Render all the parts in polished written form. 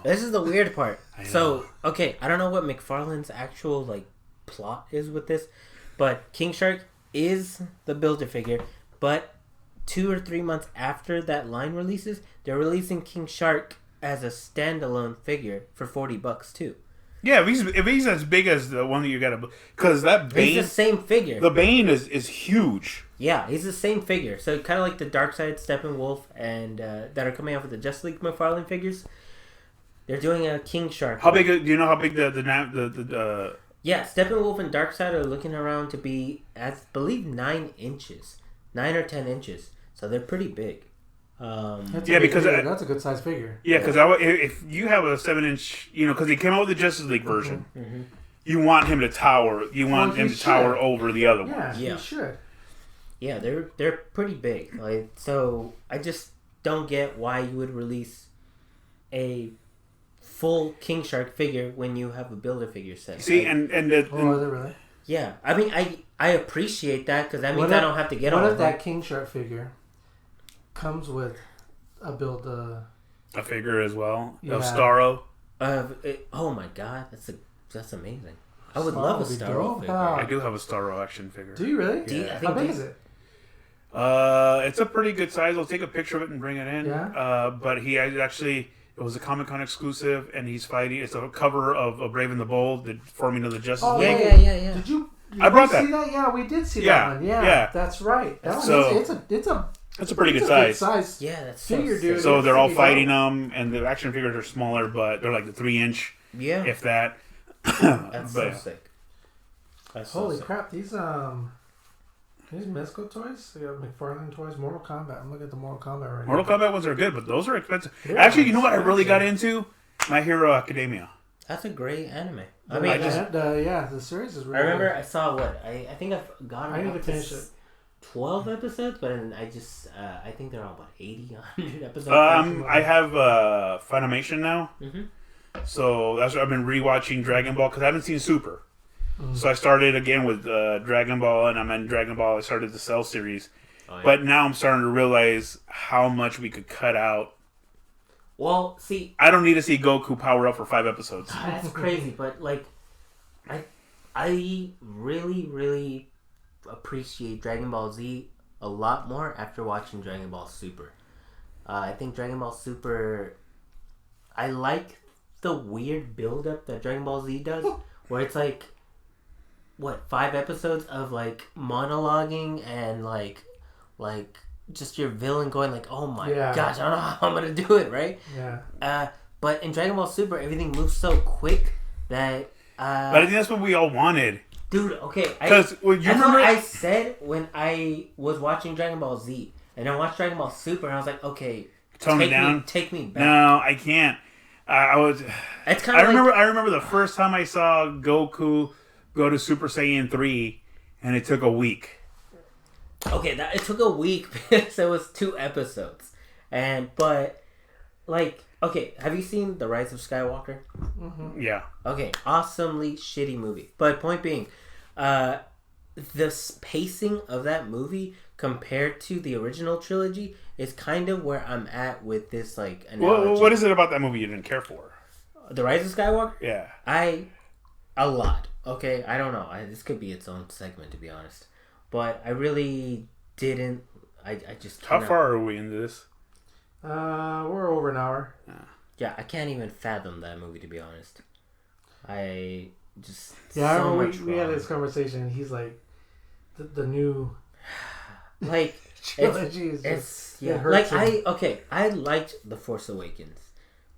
This is the weird part. So, okay, I don't know what McFarlane's actual like plot is with this, but King Shark is the Build-A-Figure, but 2 or 3 months after that line releases, they're releasing King Shark as a standalone figure for $40 too. Yeah, if he's as big as the one that you got to, because that Bane, he's the same figure. The Bane is huge. Yeah, he's the same figure. So kind of like the Darkseid, Steppenwolf, and that are coming out with the Justice League McFarlane figures. They're doing a King Shark. How big? Do you know how big the Yeah, Steppenwolf and Darkseid are looking around to be, I believe, 9 inches, 9 or 10 inches. So they're pretty big. Because that's a good size figure. Yeah, because if you have a 7-inch, because he came out with the Justice League version, you want him to tower. You want him to tower over the other one. Yeah, he should. Yeah, they're pretty big. Like, so I just don't get why you would release a full King Shark figure when you have a Build-A-Figure set. See, are they really? Yeah, I mean, I appreciate that because that means I don't have to get all of them. What if that King Shark figure comes with a build a figure as well of Yeah. Starro? Oh my god, that's amazing. I would love a Starro figure. I do have a Starro action figure. Do you really? Yeah. How big is it? It's a pretty good size. I'll take a picture of it and bring it in. Yeah. But he actually, it was a Comic-Con exclusive, and he's fighting. It's a cover of Brave and the Bold, the forming of the Justice League. Yeah. Did you I brought that. see that? Yeah, we did see Yeah, that one. Yeah, yeah. that's right. That So- one, it's a pretty good size. Yeah, that's figure, so dude. sick. So they're all Pretty fighting dope. them, and the action figures are smaller, but they're like the 3-inch, Yeah, if that. that's so But- sick. That's so Holy sick. crap! These Mezco toys. They got McFarlane toys. Mortal Kombat. I'm looking at the Mortal Kombat right Mortal now. Kombat ones are good, but those are expensive. They're Actually, you know what I really expensive. got into? My Hero Academia. That's a great anime. I The- mean, the series is really I remember good. I saw what I think I've gotten. I need up to finish it. 12 episodes, but then I just I think they're all about 80, 100 episodes. I have Funimation now, Mhm. so that's what I've been rewatching Dragon Ball because I haven't seen Super. So I started again with Dragon Ball, and I'm in Dragon Ball. I started the Cell series, but now I'm starting to realize how much we could cut out. Well, see, I don't need to see Goku power up for 5 episodes. that's crazy, but like, I really, really appreciate Dragon Ball Z a lot more after watching Dragon Ball Super. I think Dragon Ball Super, I like the weird build-up that Dragon Ball Z does, where it's like, 5 episodes of like monologuing and like just your villain going like, oh my gosh, I don't know how I'm gonna do it, right? Yeah. But in Dragon Ball Super, everything moves so quick that. But I think that's what we all wanted. Dude, okay. Because you that's remember, what I said when I was watching Dragon Ball Z, and I watched Dragon Ball Super, and I was like, okay, tone it down. Take me back. No, I can't. I was. It's kind of. I remember the first time I saw Goku go to Super Saiyan 3, and it took a week. Okay, it took a week because it was 2 episodes, but okay, have you seen The Rise of Skywalker? Mm-hmm. Yeah. Okay, awesomely shitty movie. But point being, the pacing of that movie compared to the original trilogy is kind of where I'm at with this analogy. Well, what is it about that movie you didn't care for? The Rise of Skywalker? Yeah. A lot. Okay, I don't know. This could be its own segment, to be honest. But I really didn't. I just. How far are we into this? We're over an hour. Yeah, I can't even fathom that movie, to be honest. I just. Yeah, so I much remember we had wrong. this conversation. He's like, the new trilogy is it's just, it like hurts I liked The Force Awakens.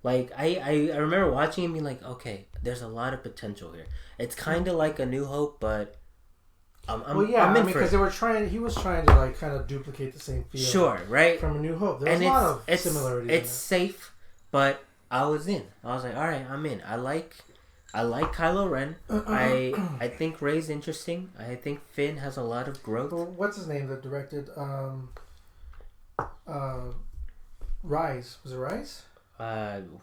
I remember watching and being like, okay, there's a lot of potential here. It's kind of like A New Hope, but I'm in for because it. he was trying to kind of duplicate the same feel. Sure, right? From A New Hope. There's a lot of similarities. It's safe, but I was in. I was like, all right, I'm in. I like Kylo Ren. I think Rey's interesting. I think Finn has a lot of growth. Well, what's his name that directed Rise? Was it Rise?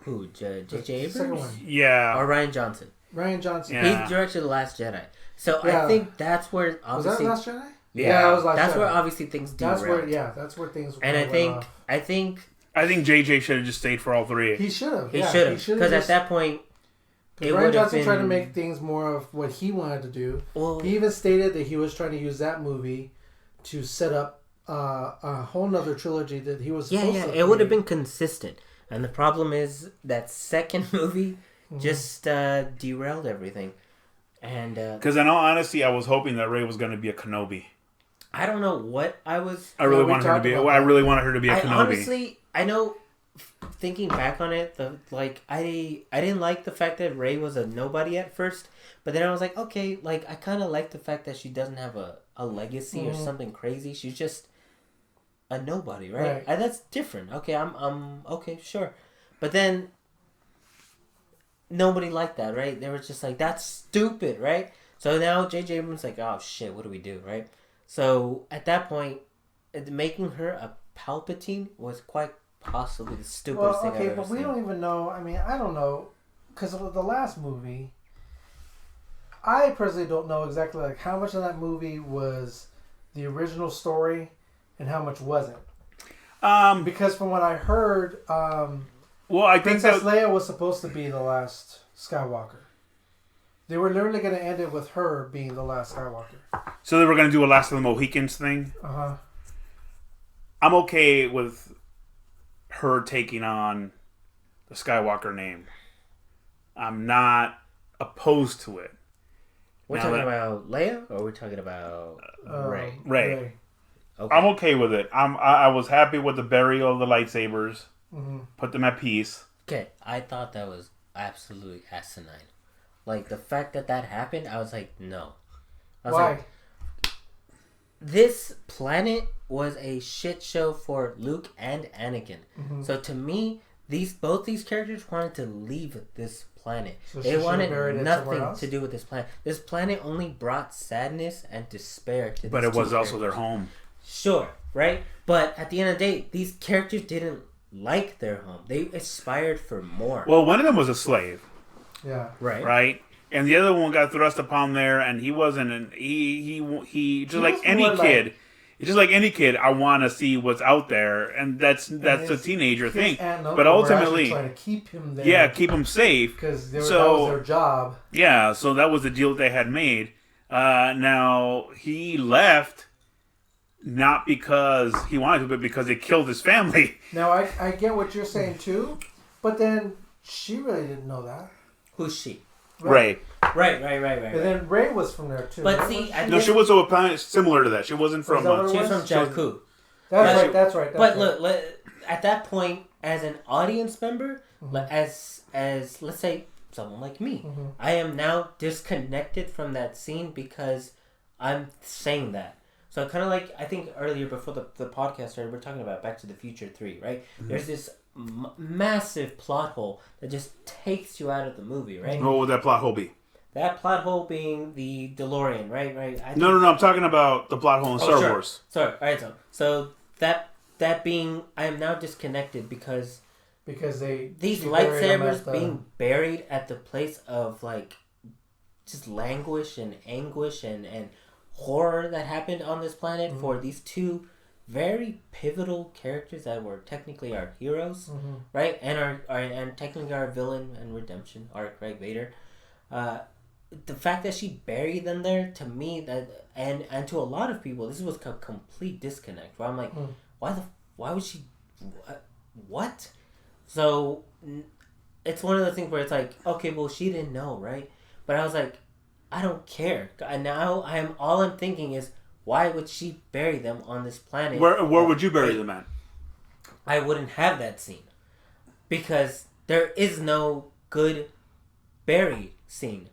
Who? J.J. Second Abrams? one. Yeah. Or Ryan Johnson? Ryan Johnson. Yeah. He directed The Last Jedi. So Yeah. I think that's where Was that obviously Last Jedi? yeah, it was Last that's Jedi. where obviously things derailed. That's where things. And kinda went off. I think I think JJ should have just stayed for all three. He should have. He should have. Because at that point, it Rian would have Johnson been... tried to make things more of what he wanted to do. Well, He even stated that he was trying to use that movie to set up a whole nother trilogy that he was supposed to it would have been consistent. And the problem is that second movie just derailed everything. And because in all honesty, I was hoping that Rey was going to be a Kenobi. I don't know what I was... I really wanted her to be. I really wanted her to be a Kenobi. Honestly, I know. Thinking back on it, I didn't like the fact that Rey was a nobody at first, but then I was like, okay, like I kind of like the fact that she doesn't have a legacy or something crazy. She's just a nobody, right? And that's different. Okay, I'm okay, sure, but then nobody liked that, right? They were just like, that's stupid, right? So now J.J. Abrams like, oh shit, what do we do, right? So at that point, making her a Palpatine was quite possibly the stupidest thing I've ever but we seen. don't even know. I mean, I don't know, because of the last movie, I personally don't know exactly like how much of that movie was the original story and how much wasn't. Because from what I heard, well, I think Princess Leia was supposed to be the last Skywalker. They were literally going to end it with her being the last Skywalker. So they were going to do a Last of the Mohicans thing. I'm okay with her taking on the Skywalker name. I'm not opposed to it. We're talking about Leia, or we're talking about Rey? Rey. Okay. I'm okay with it. I was happy with the burial of the lightsabers. Put them at peace. Okay, I thought that was absolutely asinine. Like, the fact that happened, I was like, no. I was Why? like, this planet was a shit show for Luke and Anakin. So to me, both these characters wanted to leave this planet. So they wanted nothing else? to do with this planet. This planet only brought sadness and despair to But these it was two also characters. their home. Sure, right? But at the end of the day, these characters didn't like their home. They aspired for more. Well, one of them was a slave. Yeah. Right? And the other one got thrust upon there, and he wasn't he just like was any more kid. Just like any kid, I want to see what's out there, and that's a teenager thing. But ultimately, trying to keep him there. yeah, keep him safe. Because that was their job. Yeah, so that was the deal that they had made. Now he left not because he wanted to, but because it killed his family. Now I get what you're saying too, but then she really didn't know that. Who's she? Right. Right. And then Rey was from there too. But right? see, No, she was a planet similar to that. She wasn't from. that she was from Jakku. That's right. But look, at that point, as an audience member, as let's say someone like me, I am now disconnected from that scene because I'm saying that. So kind of like, I think earlier before the podcast started, we're talking about Back to the Future 3, right? There's this massive plot hole that just takes you out of the movie, right? What would that plot hole be? That plot hole being the DeLorean, right? No. I'm talking about the plot hole in Star Wars. Sorry. All right. So that being, I am now disconnected because these lightsabers being buried at the place of like just languish and anguish and horror that happened on this planet for these two very pivotal characters that were technically our heroes, right? And technically our villain and redemption arc, right? Vader. The fact that she buried them there, to me, that and to a lot of people, this was a complete disconnect. Where I'm like, why would she? What? So it's one of the things where it's like, okay, well, she didn't know, right? But I was like, I don't care. And now all I'm thinking is, why would she bury them on this planet? Where would you bury them at? I wouldn't have that scene because there is no good bury scene.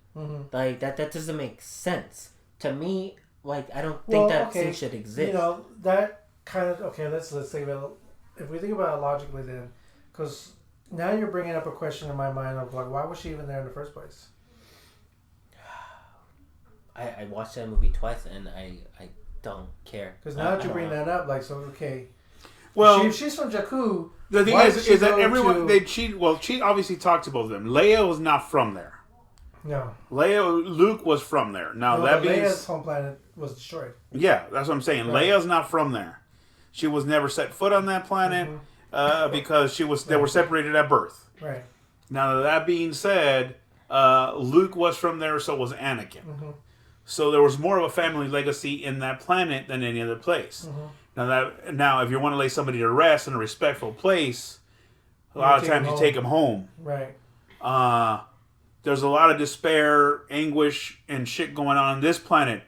Like that doesn't make sense to me. Like, I don't think scene should exist. You know, that kind of let's think about it. If we think about it logically, then, because now you're bringing up a question in my mind of like, why was she even there in the first place? I watched that movie twice and I don't care. Because now that you bring that up, like, so okay. Well, if she's from Jakku, the thing is that everyone she obviously talked to both of them. Leia was not from there. No. Luke was from there. Now Leia's home planet was destroyed. Yeah, that's what I'm saying. Right. Leia's not from there. She was never set foot on that planet. because they were separated at birth. Right. Now that being said, Luke was from there, so was Anakin. Mm-hmm. So there was more of a family legacy in that planet than any other place. Mm-hmm. Now, if you want to lay somebody to rest in a respectful place, a lot of times you take them home. Right. There's a lot of despair, anguish, and shit going on this planet.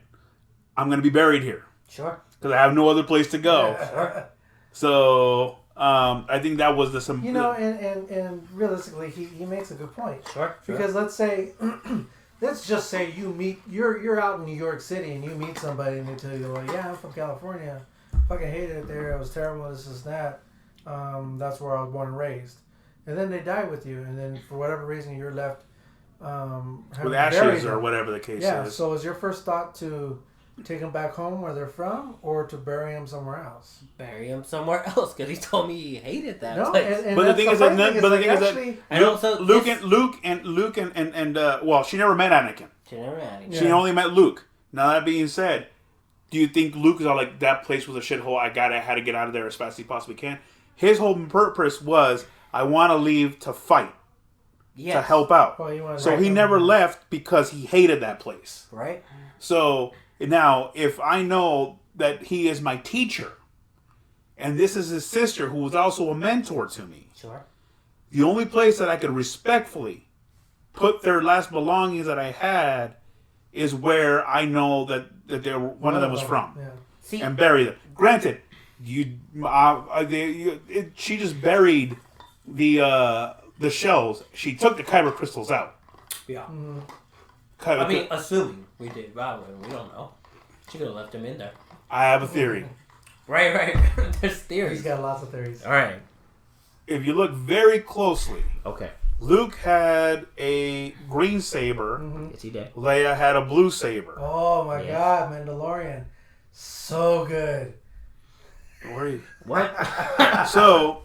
I'm going to be buried here Sure. because I have no other place to go. Yeah. So I think that was You know, and realistically, he makes a good point. Sure. Because let's say, let's just say you're out in New York City and you meet somebody and they tell you, like, yeah, I'm from California. Fucking hated it there. It was terrible. This is that. That's where I was born and raised. And then they die with you, and then for whatever reason you're left with ashes or whatever the case yeah. is. So is your first thought to take them back home where they're from, or to bury them somewhere else? Bury him somewhere else because he told me he hated that No, place. and But the thing is that And also, Luke and well, she never met Anakin. She only met Luke. Now that being said, do you think Luke is all like, that place was a shithole? I had to get out of there as fast as he possibly can. His whole purpose was, I want to leave to fight, to help out. So he never left because he hated that place. Right. So now, if I know that he is my teacher, and this is his sister, who was also a mentor to me, Sure. the only place that I could respectfully put their last belongings that I had is where I know that one of them was from, See, and bury them. Granted, she just buried the shells. She took the kyber crystals out. yeah. Mm-hmm. I mean, assuming we did. Wow, we don't know. She could have left him in there. I have a theory. Right. There's theories. He's got lots of theories. All right. If you look very closely, Okay. Luke had a green saber. Mm-hmm. Is he dead? Leia had a blue saber. Oh my Yes. God, Mandalorian, so good. What? So,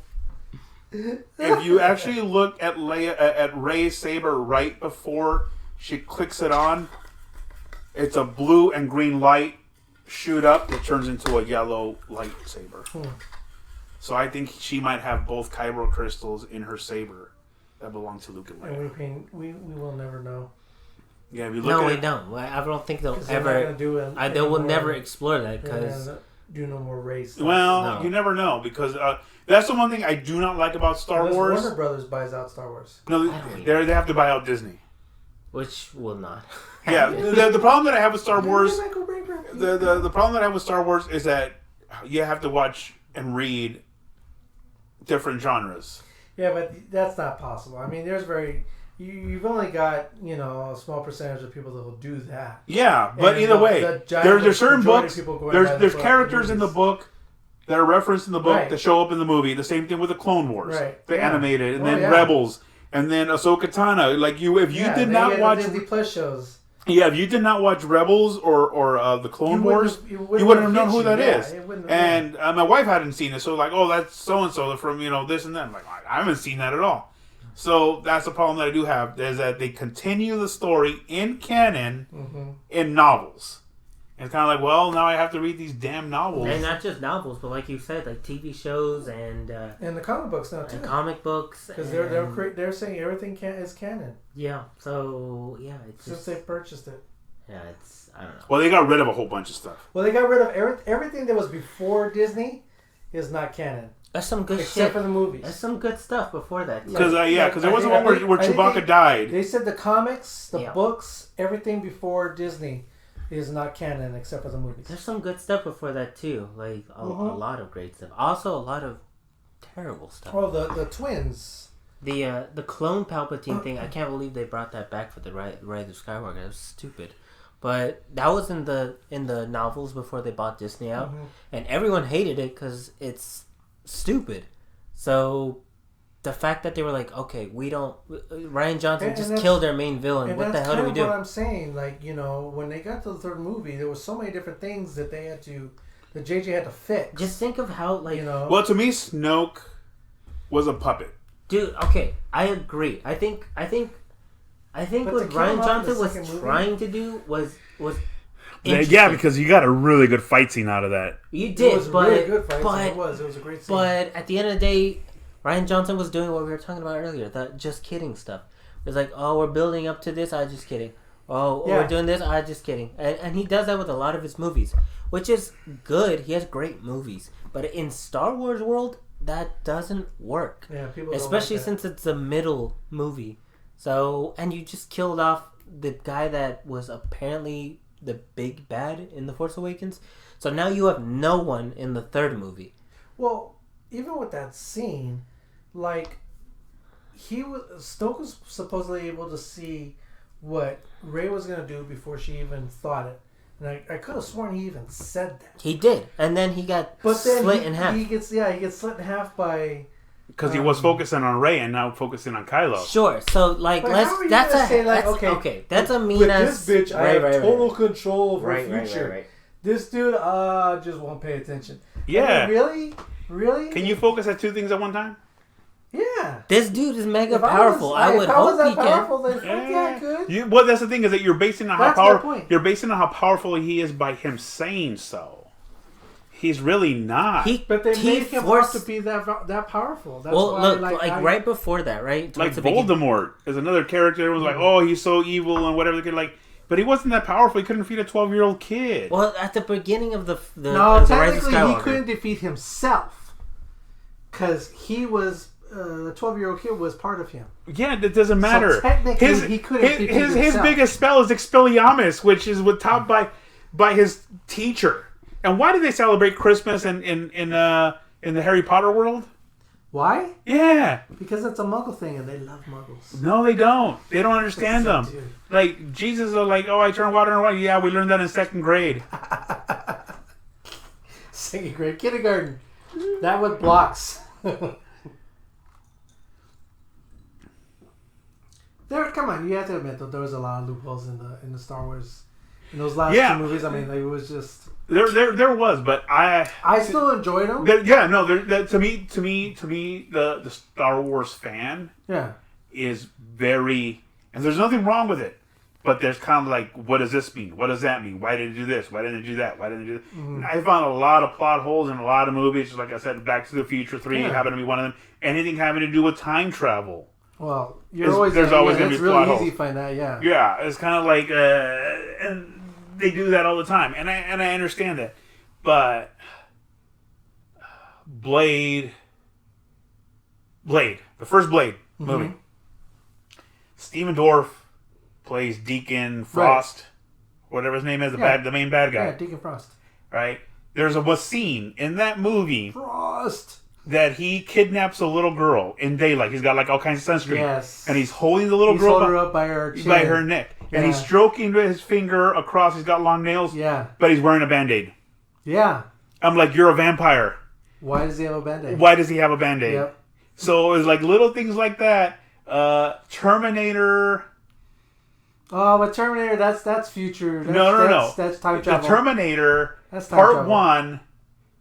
if you actually look at Rey's saber right before she clicks it on, it's a blue and green light shoot up that turns into a yellow lightsaber. So I think she might have both kyber crystals in her saber that belong to Luke and Leia. And we will never know. Yeah, if you look We don't. I don't think they'll 'Cause they're not ever. gonna do it They will anymore. never explore that They're because gonna do no more race stuff. Well, No. you never know because that's the one thing I do not like about Star Unless Wars. Warner Brothers buys out Star Wars. No, they have to buy out Disney. which will not. Yeah, the problem that I have with Star Wars, The the problem that I have with Star Wars is that you have to watch and read different genres. Yeah, but that's not possible. I mean, you've only got, a small percentage of people that will do that. Yeah, but And either way, there's certain majority books. of people going by the There's book characters in the movies. book that are referenced in the book Right. that show up in the movie. The same thing with the Clone Wars, Right. the Yeah. animated, and Oh, then yeah. Rebels, and then Ahsoka Tano. Like if you Yeah, did they not get watch, the Disney Plus shows. if you did not watch Rebels or the Clone Wars, you wouldn't have known who that is. And my wife hadn't seen it, so like, oh, that's so and so from this and that. I'm like, I haven't seen that at all. So that's the problem that I do have is that they continue the story in canon in novels. And it's kind of like, well, now I have to read these damn novels. And not just novels, but like you said, like TV shows and And the comic books now too. comic books. Because they're saying everything is canon Yeah. So yeah, it's since just, they purchased it. yeah, it's I don't know. Well, they got rid of a whole bunch of stuff. Well, they got rid of everything that was before Disney is not canon That's some good except shit. for the movies. There's some good stuff before that. Because there was I one where think- I think Chewbacca died. They said the comics, the Yeah. books, everything before Disney is not canon except for the movies. There's some good stuff before that too. Like a lot of great stuff. Also a lot of terrible stuff. Well, the twins. The clone Palpatine thing, I can't believe they brought that back for the Rise of Skywalker. That was stupid. But that was in the novels before they bought Disney out, and everyone hated it because it's stupid. So the fact that they were like, okay, we don't. Ryan Johnson And just that's- killed their main villain. And What the that's hell do kind we of do? what I'm saying. Like, when they got to the third movie, there was so many different things that they had to, that JJ had to fix. Just think of how Well, to me, Snoke was a puppet. Dude, okay, I agree. I think But to what kill Ryan him off in Johnson the was second movie- trying to do was interesting. because you got a really good fight scene out of that. You It did, was a but really good fight. but It was a great scene. but at the end of the day, Ryan Johnson was doing what we were talking about earlier, the just kidding stuff. It was like, oh, we're building up to this, I just kidding. Oh, Yeah. we're doing this, I just kidding. And he does that with a lot of his movies, which is good. He has great movies. But in Star Wars world, that doesn't work. Yeah, people don't Especially like that. since it's a middle movie. So, and you just killed off the guy that was apparently the big bad in The Force Awakens. So now you have no one in the third movie. Well, even with that scene, like Snoke was supposedly able to see what Rey was gonna do before she even thought it, and I could have sworn he even said that. He did, and then he got But then split in half. he gets slit in half by. Because he was focusing on Rey and now focusing on Kylo. Sure, so like But let's how are you that's gonna a say, like, that's, okay, okay, that's a mean With ass this bitch, I have total control of her right, future. right. This dude, just won't pay attention. Yeah. I mean, really? Can you focus at two things at one time? Yeah. This dude is mega If I powerful. was- I would if I was hope he that powerful, can. then fuck yeah, I could. Well, that's the thing is that you're basing on how That's my powerful point. you're basing on how powerful he is by him saying so. He's really not. But they he made him forced- out to be that powerful. That's Well, why, look, like right before that, right? like towards the beginning- Voldemort is another character. It was like, oh, he's so evil and whatever. Like, but he wasn't that powerful. He couldn't defeat a 12-year-old kid. Well, at the beginning of the No, of the Rise of technically he Skywalker. couldn't defeat himself because he was the 12-year-old kid was part of him. Yeah, that doesn't matter. technically, he couldn't defeat his himself. biggest spell is Expelliarmus, which is taught by his teacher. And why do they celebrate Christmas in the Harry Potter world? Why? Yeah. Because it's a Muggle thing, and they love Muggles. No, they don't. They don't understand them. Dude. Like, Jesus is like, oh, I turn water into wine. Yeah, we learned that in second grade. Second grade, kindergarten. That with blocks. Come on, you have to admit that there was a lot of loopholes in the Star Wars in those last Yeah. two movies. I mean, like, it was just. There was, but I still enjoyed them. to me, the Star Wars fan Yeah. is very, and there's nothing wrong with it, but there's kind of like, what does this mean? What does that mean? Why did it do this? Why didn't it do that? Why didn't it do that? Mm-hmm. I found a lot of plot holes in a lot of movies. Like I said, Back to the Future 3 happened to be one of them. Anything having to do with time travel. Well, There's always always gonna it's be really plot easy holes. to find that. Yeah. Yeah, it's kind of like, and they do that all the time, and I understand that, but Blade, the first Blade movie, Stephen Dorff plays Deacon Frost, whatever his name is, the main bad guy, Yeah, Deacon Frost. right? There's a scene in that movie Frost. that he kidnaps a little girl in daylight. He's got like all kinds of sunscreen, Yes. and he's holding the little He's girl holding her up by her chin. by her neck, and he's Yeah. stroking his finger across. He's got long nails, Yeah. but he's wearing a Band-Aid. Yeah. I'm like, you're a vampire. Why does he have a Band-Aid? Why does he have a Band-Aid? Yep. So it's like little things like that. Terminator. Oh, but Terminator, that's future. That's, No. That's time The travel. Terminator, That's time part travel. 1,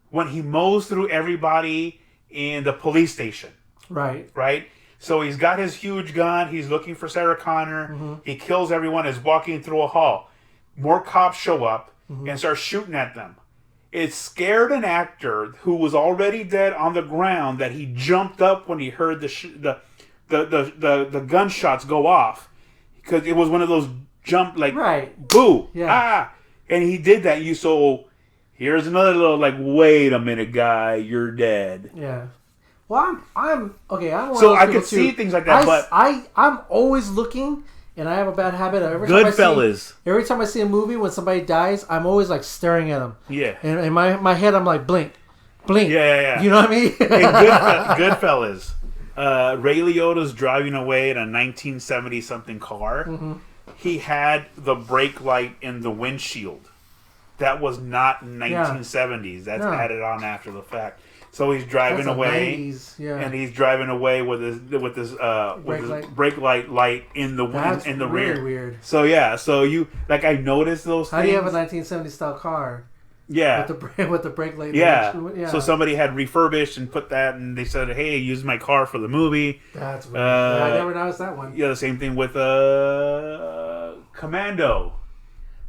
when he mows through everybody in the police station, Right. right? So he's got his huge gun. He's looking for Sarah Connor. Mm-hmm. He kills everyone. Is walking through a hall. More cops show up Mm-hmm. and start shooting at them. It scared an actor who was already dead on the ground that he jumped up when he heard the gunshots go off, because it was one of those jump like Right. boo Yeah. and he did that. Here's another little like, wait a minute, guy, you're dead. Yeah. Well, I'm okay. I'm one So of those I people could see too. things like that, but I'm always looking, and I have a bad habit. Every time I see a movie when somebody dies, I'm always like staring at them. Yeah. And in my head, I'm like blink. Yeah. You know what I mean? In Goodfellas, Ray Liotta's driving away in a 1970 something car. Mm-hmm. He had the brake light in the windshield. That was not in 1970s. That's No. added on after the fact. So he's driving That's a away, 90s, yeah. and he's driving away with his brake light in the That's in the really rear. weird. So yeah, so you like I noticed those How things. do you have a 1970 style car yeah. with the brake light? Yeah. So somebody had refurbished and put that, and they said, "Hey, use my car for the movie." That's weird. I never noticed that one. Yeah, the same thing with Commando.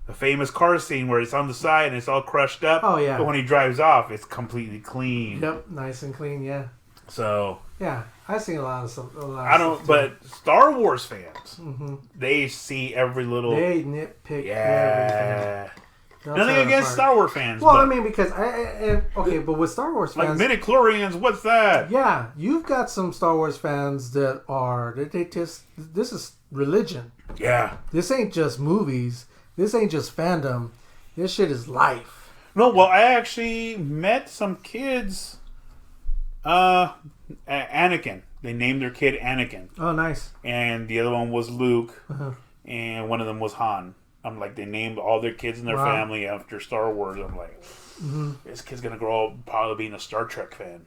the famous car scene where it's on the side and it's all crushed up. Oh, yeah. But when he drives off, it's completely clean. Yep, nice and clean. Yeah, So yeah. I've seen a lot of stuff. I don't. But Star Wars fans, Mm-hmm. they see every little. They nitpick everything. Yeah. They'll Nothing tear it against apart. Star Wars fans. Well, but I mean, because okay, but with Star Wars like fans, midichlorians, what's that? yeah, you've got some Star Wars fans that they just this is religion. Yeah. This ain't just movies. This ain't just fandom. This shit is life. No, well, I actually met some kids. Anakin. They named their kid Anakin, Oh, nice. and the other one was Luke, Uh-huh. and one of them was Han. I'm like, they named all their kids in their Wow. family after Star Wars. I'm like, this kid's gonna grow up probably being a Star Trek fan.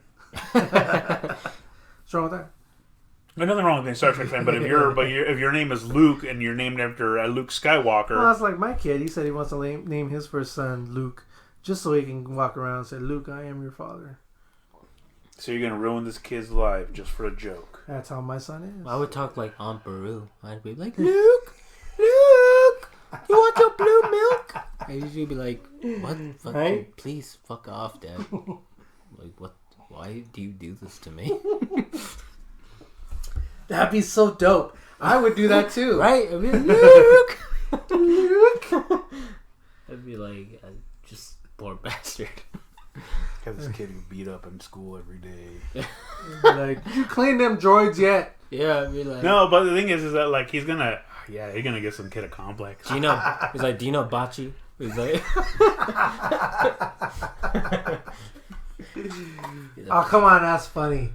What's wrong with that? There's nothing wrong with being a Star Trek fan, but if your name is Luke and you're named after Luke Skywalker, Well, that's like my kid. He said he wants to name his first son Luke, just so he can walk around and say, "Luke, I am your father." so you're gonna ruin this kid's life just for a joke. That's how my son is. I would talk like Aunt Beru. I'd be like, Luke, Luke, you want your blue milk? And she'd be like, what? Fuck Right? you. Please, fuck off, Dad. Like, what? Why do you do this to me? That'd be so dope. I would do that too. Right? I'd be like, Luke, Luke. I'd be like, just poor bastard. Got this kid who beat up in school every day. Like, did you clean them droids yet? Yeah, I'd be like, No, but the thing is that like he's gonna get some kid a complex. do you know? He's like, do you know Bocce? He's like, Oh, come on, that's funny.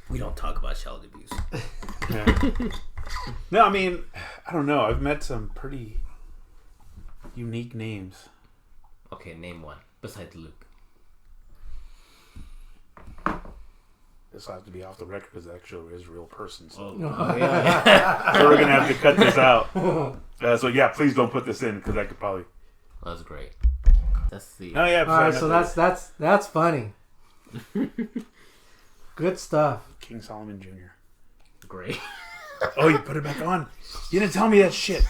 we don't talk about child abuse. Yeah. No, I mean, I don't know. I've met some pretty unique names. Okay, name one besides Luke. This will have to be off the record because it actually is a real person. So, Oh, yeah. so we're gonna have to cut this out. So yeah, please don't put this in because I could probably. That's great. That's the. Oh yeah. All right, so that's funny. Good stuff. King Solomon Jr. Great. Oh, you put it back on. You didn't tell me that shit.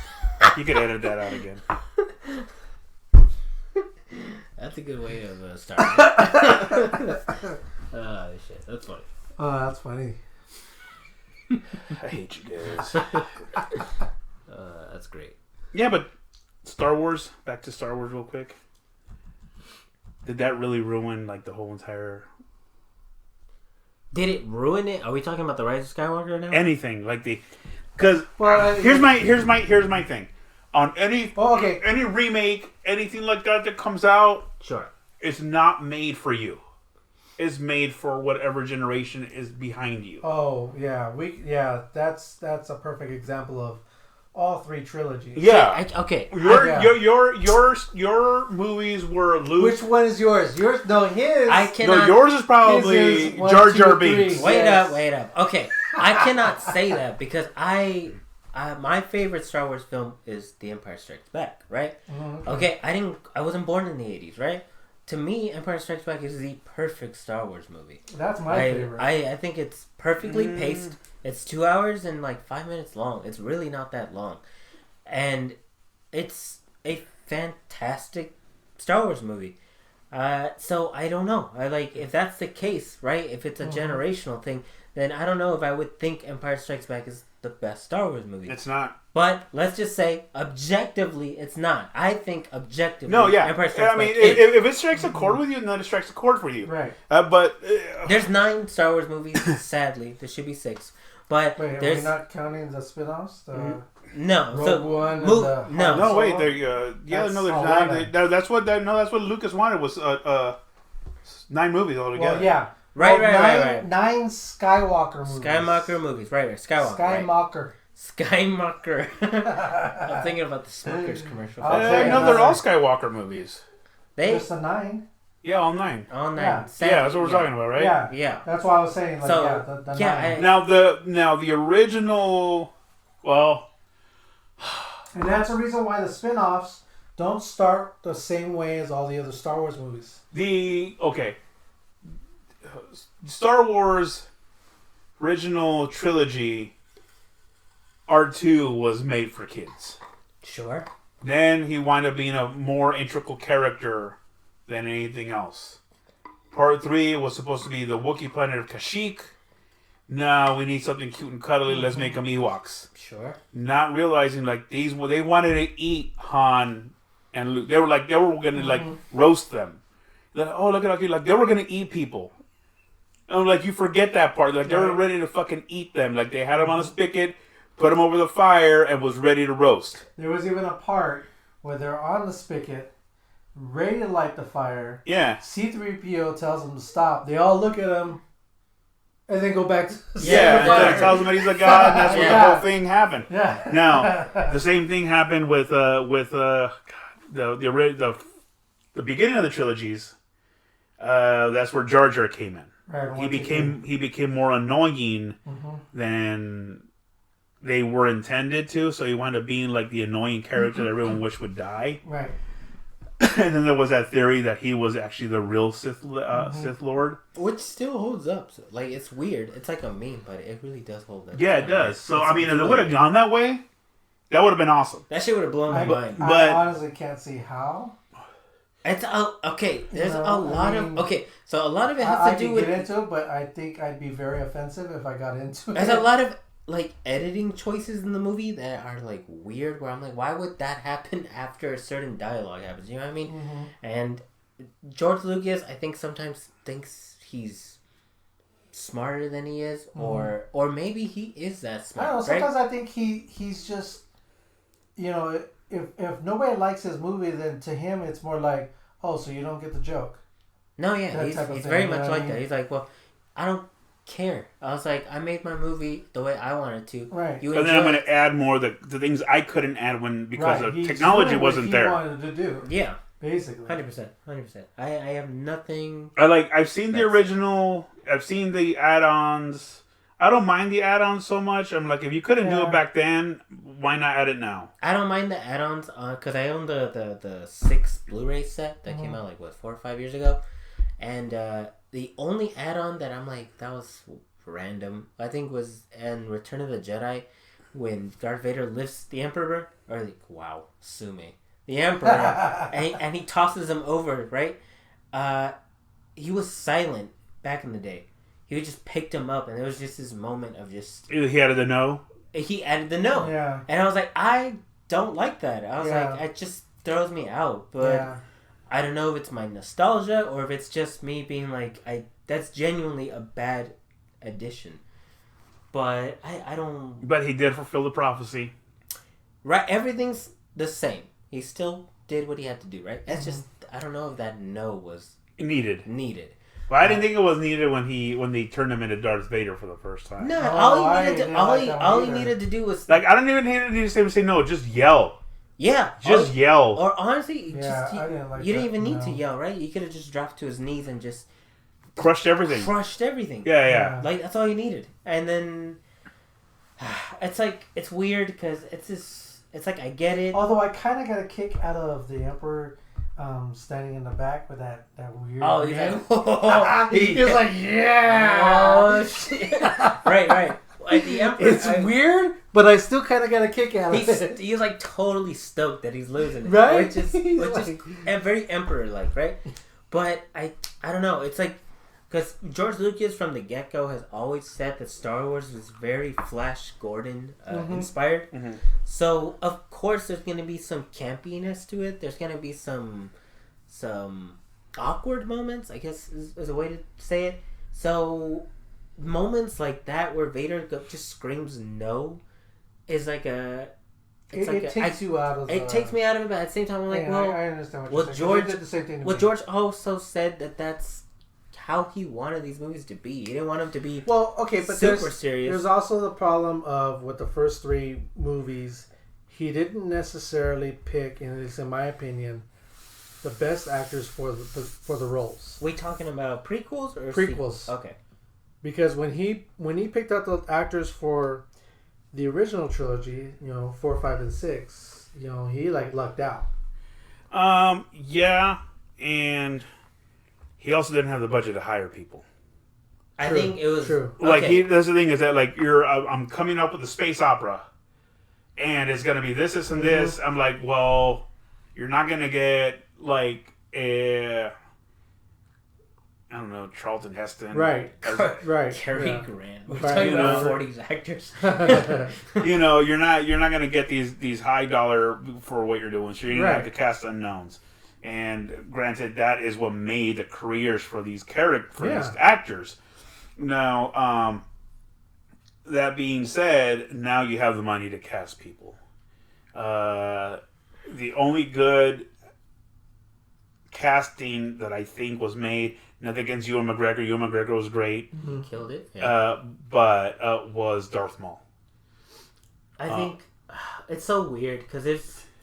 You could edit that out again. That's a good way of starting. Shit. That's funny. Oh, that's funny. I hate you guys. That's great. Yeah, but Star Wars. Back to Star Wars real quick. Did that really ruin like the whole entire Did it ruin it? Are we talking about the Rise of Skywalker now? anything like the? Because Well, here's my thing. On any Oh, okay. any remake, anything like that comes out, Sure. it's not made for you. It's made for whatever generation is behind you. Oh yeah, that's a perfect example of all three trilogies. Yeah. Okay. Your movies were Luke. Which one is yours? Yours? No, his. I cannot. No, yours is probably His is 1, Jar 2, Jar 3. Binks. Wait up. Okay. I cannot say that because my favorite Star Wars film is The Empire Strikes Back, right? Mhm. Okay, I wasn't born in the 80s, right? To me, Empire Strikes Back is the perfect Star Wars movie. That's my favorite. I think it's perfectly paced. It's 2 hours and like 5 minutes long. It's really not that long. And it's a fantastic Star Wars movie. So I don't know. If that's the case, right? If it's a generational thing, then I don't know if I would think Empire Strikes Back is the best Star Wars movie. It's not. But let's just say, objectively, it's not. I think objectively, No, yeah. Empire Strikes I mean, Back is. if it strikes a chord with you, then it strikes a chord for you. Right. But There's 9 Star Wars movies, sadly. There should be 6. But Wait, are we there's... not counting the spin-offs? The No. Rogue So, One and move, the no. no, wait. Solo? There's That's not. 11. That's what Lucas wanted was 9 movies altogether. Well, yeah. Right, Well, right. 9 Skywalker movies. Skywalker movies. Right. Skywalker. Right. Skywalker. Skywalker. I'm thinking about the Smokers commercial. Okay. No, they're all Skywalker movies. They Just the 9. Yeah, all 9. all 9. Yeah. Yeah, that's what we're talking about, right? Yeah. Yeah. That's why I was saying. Like, So, yeah, the yeah, 9. Now the original. Well, And that's the reason why the spin-offs don't start the same way as all the other Star Wars movies. Star Wars original trilogy R2 was made for kids. Sure. Then he wound up being a more integral character than anything else. Part 3 was supposed to be the Wookiee planet of Kashyyyk. No, we need something cute and cuddly. Let's make them Ewoks. Sure. Not realizing like they wanted to eat Han and Luke. They were going to like roast them. Like, oh, look at how cute. Like they were going to eat people. And like you forget that part. Like they were ready to fucking eat them. Like they had them on a spigot, put them over the fire, and was ready to roast. There was even a part where they're on the spigot, ready to light the fire. Yeah. C-3PO tells them to stop. They all look at him, and then go back to the Yeah, fire. and tells him that he's a god, and that's where the whole thing happened. Yeah. Now, the same thing happened with the beginning of the trilogies. That's where Jar Jar came in. Right, He became more annoying than they were intended to, so he wound up being like the annoying character that everyone wished would die. Right. And then there was that theory that he was actually the real Sith Lord, which still holds up. So, like it's weird. It's like a meme, but it really does hold up. Yeah, it does. So I mean, if it would have gone that way, that would have been awesome. That shit would have blown my mind. I honestly can't see how. It's okay. There's a lot of So a lot of it has to do with. I get into it, but I think I'd be very offensive if I got into it. There's a lot of like editing choices in the movie that are like weird. Where I'm like, why would that happen after a certain dialogue happens? You know what I mean? And George Lucas, I think sometimes thinks he's smarter than he is, or maybe he is that smart. I don't know. Sometimes I think he's just, if nobody likes his movie, then to him it's more like, oh, so you don't get the joke. No, yeah, he's very much like that. He's like, well, I don't care. I was like, I made my movie the way I wanted to. Right. And then I'm going to add more the things I couldn't add because the technology wasn't there. Wanted to do. Yeah. Basically. 100%. I have nothing. I've seen the original. I've seen the add-ons. I don't mind the add-ons so much. I'm like, if you couldn't do it back then, why not add it now? I don't mind the add-ons because I own the 6 Blu-ray set that came out 4 or 5 years ago, and the only add-on that I'm like, that was random, I think was in Return of the Jedi when Darth Vader lifts the Emperor, or like, wow, sue me, the Emperor, and he tosses him over, right? He was silent back in the day. He just picked him up, and there was just this moment of just... He added the no? He added the no. Yeah. And I was like, I don't like that. I was like, it just throws me out. But I don't know if it's my nostalgia or if it's just me being like, that's genuinely a bad addition. But I don't... But he did fulfill the prophecy. Right, everything's the same. He still did what he had to do, right? That's just... I don't know if that no was... Needed. Well, I didn't think it was needed when they turned him into Darth Vader for the first time. No, all he needed to do was like, I don't even need to say no, just yell. Yeah, just yell. Or honestly, you didn't even need to yell, right? You could have just dropped to his knees and just crushed everything. Yeah. Like that's all you needed, and then it's like it's weird because it's like I get it. Although I kind of got a kick out of the Emperor. Standing in the back with that weird. Oh, he's like, oh, he was like, yeah. Oh shit! right. Like the Emperor, it's weird, but I still kind of got a kick out of it. He's like totally stoked that he's losing it, right? Which is very Emperor-like, right? But I don't know. It's like because George Lucas from the get-go has always said that Star Wars was very Flash Gordon inspired. Mm-hmm. So of course there's gonna be some campiness to it. There's gonna be some awkward moments, I guess is a way to say it. So moments like that where Vader just screams no is like a... It takes you out of it takes me out of it, but at the same time I'm like, I understand what you're saying. George did the same thing to me. George also said that's how he wanted these movies to be. He didn't want them to be but super serious. There's also the problem of with the first 3 movies, he didn't necessarily pick, at least in my opinion, the best actors for the roles. We talking about prequels or prequels? Okay. Because when he picked out the actors for the original trilogy, 4, 5, and 6, he lucked out. Yeah, and he also didn't have the budget to hire people. I think it was true. Like that's the thing is that I'm coming up with a space opera. and it's gonna be this, and this. I'm like, well, you're not gonna get like a, I don't know, Charlton Heston, Right. Right. Cary Yeah. Grant. We're Right, talking you about know. 40s actors. You're not gonna get these high dollar for what you're doing. So you're gonna have to cast unknowns. And granted, that is what made the careers for these these actors. Now, that being said, now you have the money to cast people. The only good casting that I think was made, nothing against Ewan McGregor. Ewan McGregor was great. Killed it. Yeah. But was Darth Maul. I think it's so weird because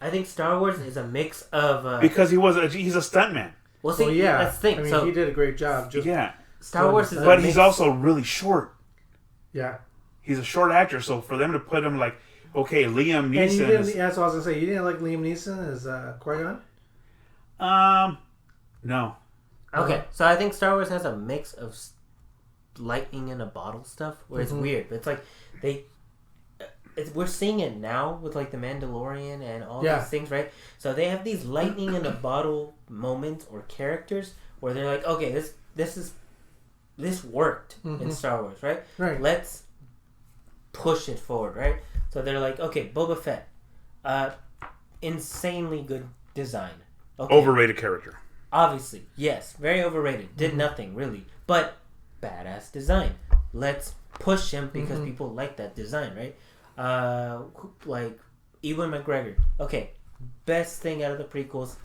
I think Star Wars is a mix of Because he's a stuntman. well, see, Well, yeah. that's the thing. I mean, so he did a great job. Just, Yeah. Star Wars is a But mix. he's also really short. Yeah. He's a short actor, so for them to put him like, okay, Liam And you Neeson didn't, is... that's what I was going to say. You didn't like Liam Neeson as Qui-Gon? No. Okay, so I think Star Wars has a mix of lightning in a bottle stuff where it's weird. It's like we're seeing it now with like the Mandalorian and all these things, right? So they have these lightning in a bottle moments or characters where they're like, okay, this worked in Star Wars, right? Right. Let's push it forward, right? So they're like, okay, Boba Fett, insanely good design. Okay. Overrated character. Obviously, yes, very overrated. Did nothing really, but badass design. Let's push him because people like that design, right? Like Ewan McGregor. Okay, best thing out of the prequels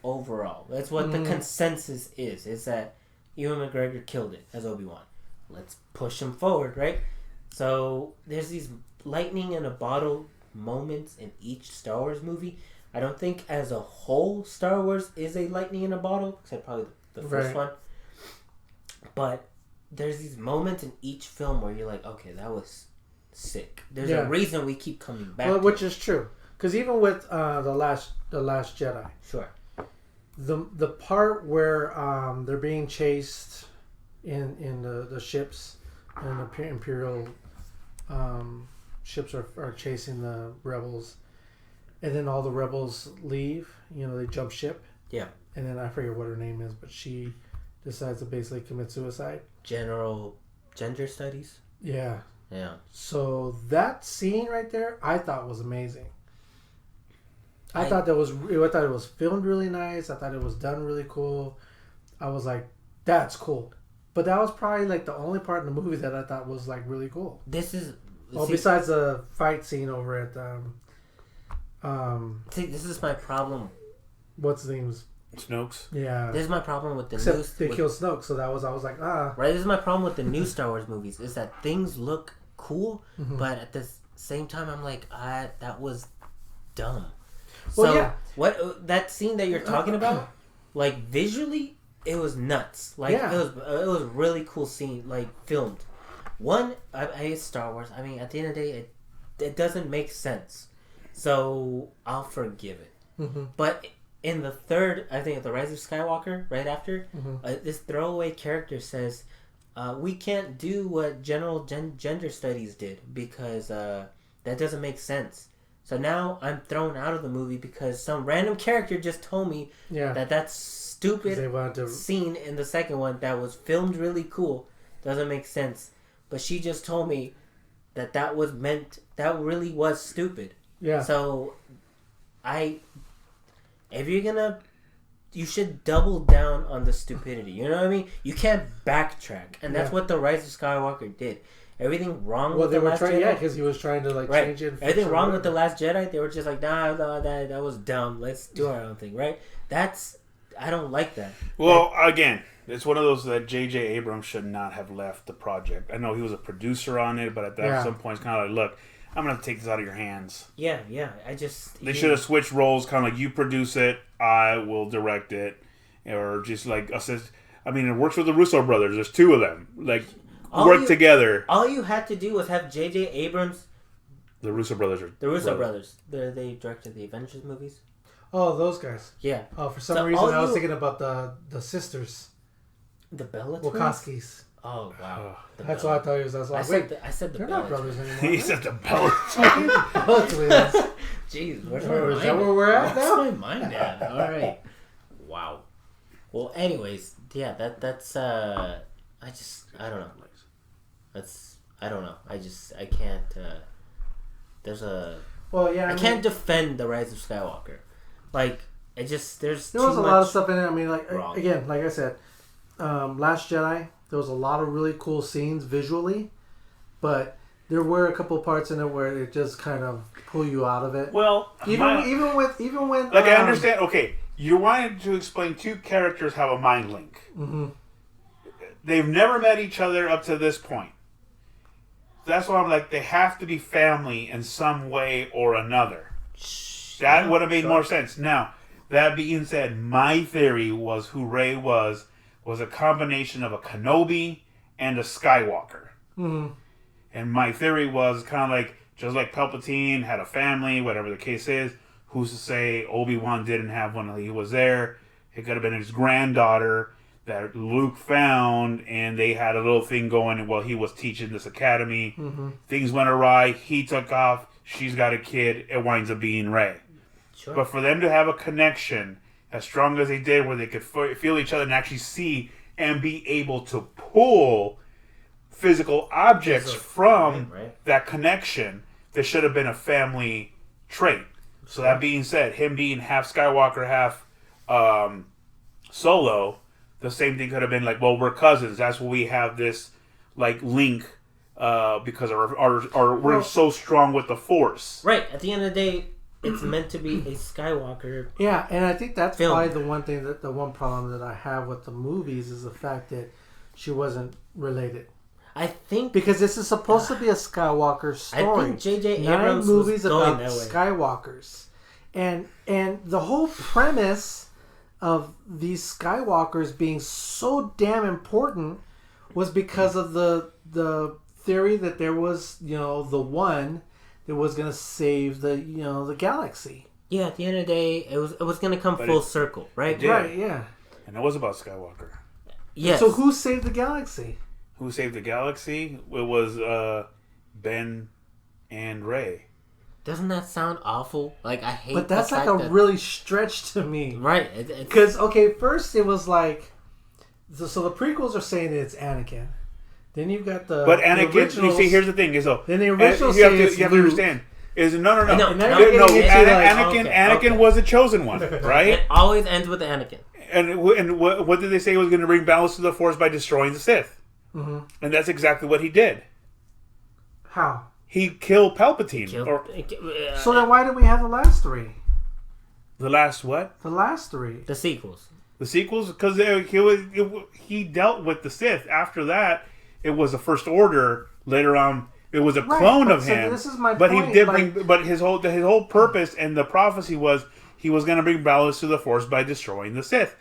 overall. That's what the consensus is. Is that Ewan McGregor killed it as Obi-Wan. Let's push him forward, right? So there's these lightning in a bottle moments in each Star Wars movie. I don't think as a whole Star Wars is a lightning in a bottle, except probably the first one. But there's these moments in each film where you're like, okay, that was sick. There's a reason we keep coming back. Well, which is true. Because even with the last Jedi, sure, the part where they're being chased in the ships and the Imperial ships are chasing the rebels, and then all the rebels leave. They jump ship. Yeah. And then I forget what her name is, but she decides to basically commit suicide. General Gender Studies. Yeah. Yeah. So that scene right there, I thought was amazing. I thought it was filmed really nice. I thought it was done really cool. I was like, that's cool. But that was probably like the only part in the movie that I thought was like really cool. Besides the fight scene over at this is my problem. What's his name's? Snokes. Yeah. This is my problem with the Except they killed Snoke, so I was like, Right, this is my problem with the new Star Wars movies, is that things look cool, but at the same time I'm like, that was dumb. Well, so yeah. what that scene that you're talking about, like visually, it was nuts. Like it was a really cool scene, like filmed. It's Star Wars. I mean, at the end of the day, it doesn't make sense, so I'll forgive it. But in the third, I think, The Rise of Skywalker, right after, this throwaway character says, we can't do what General Gender Studies did because that doesn't make sense. So now I'm thrown out of the movie because some random character just told me that stupid scene in the second one that was filmed really cool doesn't make sense. But she just told me that really was stupid. Yeah. So if you're gonna, you should double down on the stupidity. You know what I mean? You can't backtrack, and that's what The Rise of Skywalker did. Everything wrong with The Last Jedi? Yeah, because he was trying to change it. Everything wrong with The Last Jedi? They were just like, nah, that was dumb. Let's do our own thing, right? I don't like that. Well, again, it's one of those that J.J. Abrams should not have left the project. I know he was a producer on it, but at some point, it's kind of like, look, I'm going to take this out of your hands. Yeah. They should have switched roles, kind of like, you produce it, I will direct it. Or just like, assist. I mean, it works with the Russo brothers. There's two of them. Like, work together. All you had to do was have J.J. Abrams. The Russo brothers are... The Russo brothers. They directed the Avengers movies. Oh, those guys. Yeah. Oh, for some reason I was thinking about the sisters. The Bella Wachowskis. Oh wow. That's what I thought he was. I was like, wait, I said the they're not Bellator. brothers anymore. He right? said the belt. Bella twins. Jeez, where's my Is mind? that where we're at Where's now? my mind at? All right. Wow. Well, anyways, yeah, that's I don't know. I don't know. I can't. Well, yeah. I can't defend the Rise of Skywalker. Like, there was a lot of stuff in it. I mean, like wrong. again, like I said, Last Jedi. There was a lot of really cool scenes visually, but there were a couple parts in it where it just kind of pull you out of it. Well, even when like I understand. Okay, you wanted to explain two characters have a mind link. Mm-hmm. They've never met each other up to this point. That's why I'm like, they have to be family in some way or another. That would have made more sense. Now, that being said, my theory was who Rey was a combination of a Kenobi and a Skywalker. Mm-hmm. And my theory was kind of like, just like Palpatine had a family, whatever the case is, who's to say Obi-Wan didn't have one when he was there? It could have been his granddaughter that Luke found, and they had a little thing going while he was teaching this academy. Mm-hmm. Things went awry. He took off. She's got a kid. It winds up being Rey. Sure. But for them to have a connection as strong as they did, where they could feel each other and actually see and be able to pull physical objects from that connection, there should have been a family trait. So that being said, him being half Skywalker, half Solo, the same thing could have been like, well, we're cousins. That's why we have this like link because we're so strong with the Force. Right. At the end of the day, it's meant to be a Skywalker. Yeah, and I think that's film. probably the one problem that I have with the movies is the fact that she wasn't related. I think Because this is supposed to be a Skywalker story. I think J.J. 9 Abrams movies was going about that way. Skywalkers, and the whole premise of these Skywalkers being so damn important was because of the theory that there was the one that was going to save the galaxy. Yeah, at the end of the day, it was going to come full circle, right? Right, yeah. And it was about Skywalker. Yes. So who saved the galaxy? Who saved the galaxy? It was Ben and Rey. Doesn't that sound awful? Like, I hate. But that's the like fact a that, really stretch to me. right. Because okay, first it was like, so the prequels are saying that it's Anakin. Then you've got the Anakin, the you originals, see, here's the thing: is so then the originals you have say to it's you have to Luke. understand. Is no. And now No, you're getting into, Anakin like, okay. was the chosen one, right? It always ends with Anakin. And what did they say was going to bring balance to the Force by destroying the Sith? Mm-hmm. And that's exactly what he did. How? He killed Palpatine. So then why did we have the last three? The last what? The last three. The sequels. The sequels? Because he dealt with the Sith. After that, it was the First Order. Later on, it was a clone of him. This is my but point. he did bring. But his whole purpose and the prophecy was he was going to bring balance to the Force by destroying the Sith.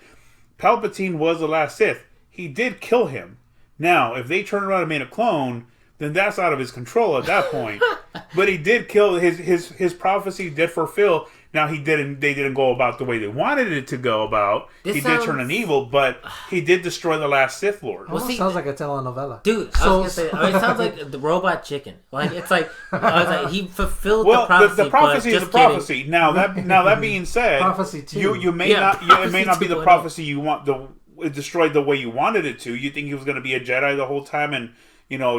Palpatine was the last Sith. He did kill him. Now, if they turn around and made a clone, then that's out of his control at that point. But he did kill his prophecy did fulfill. Now they didn't go about the way they wanted it to go about. He did turn an evil, but he did destroy the last Sith Lord. Almost sounds like a telenovela. Dude, I was gonna say, it sounds like the Robot Chicken. Like it's like, I was like he fulfilled the prophecy. The prophecy is but the prophecy. Now that being said, Prophecy too. you may not it may not be the 2.0. prophecy you want it destroyed the way you wanted it to. You think he was going to be a Jedi the whole time, and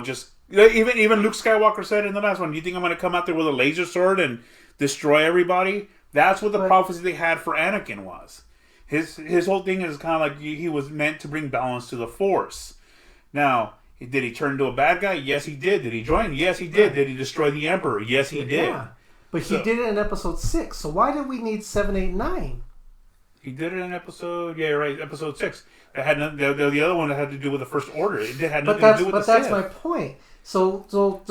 just even Luke Skywalker said in the last one, "Do you think I'm going to come out there with a laser sword and destroy everybody?" That's what the prophecy they had for Anakin was. His whole thing is kind of like he was meant to bring balance to the Force. Now, did he turn into a bad guy? Yes, he did. Did he join? Yes, he did. Did he destroy the Emperor? Yes, he did. Yeah. But he did it in episode 6. So why did we need 7, 8, 9? He did it in episode, episode 6. That had the other one that had to do with the First Order. It had nothing to do with the Sith. But that's my point. So do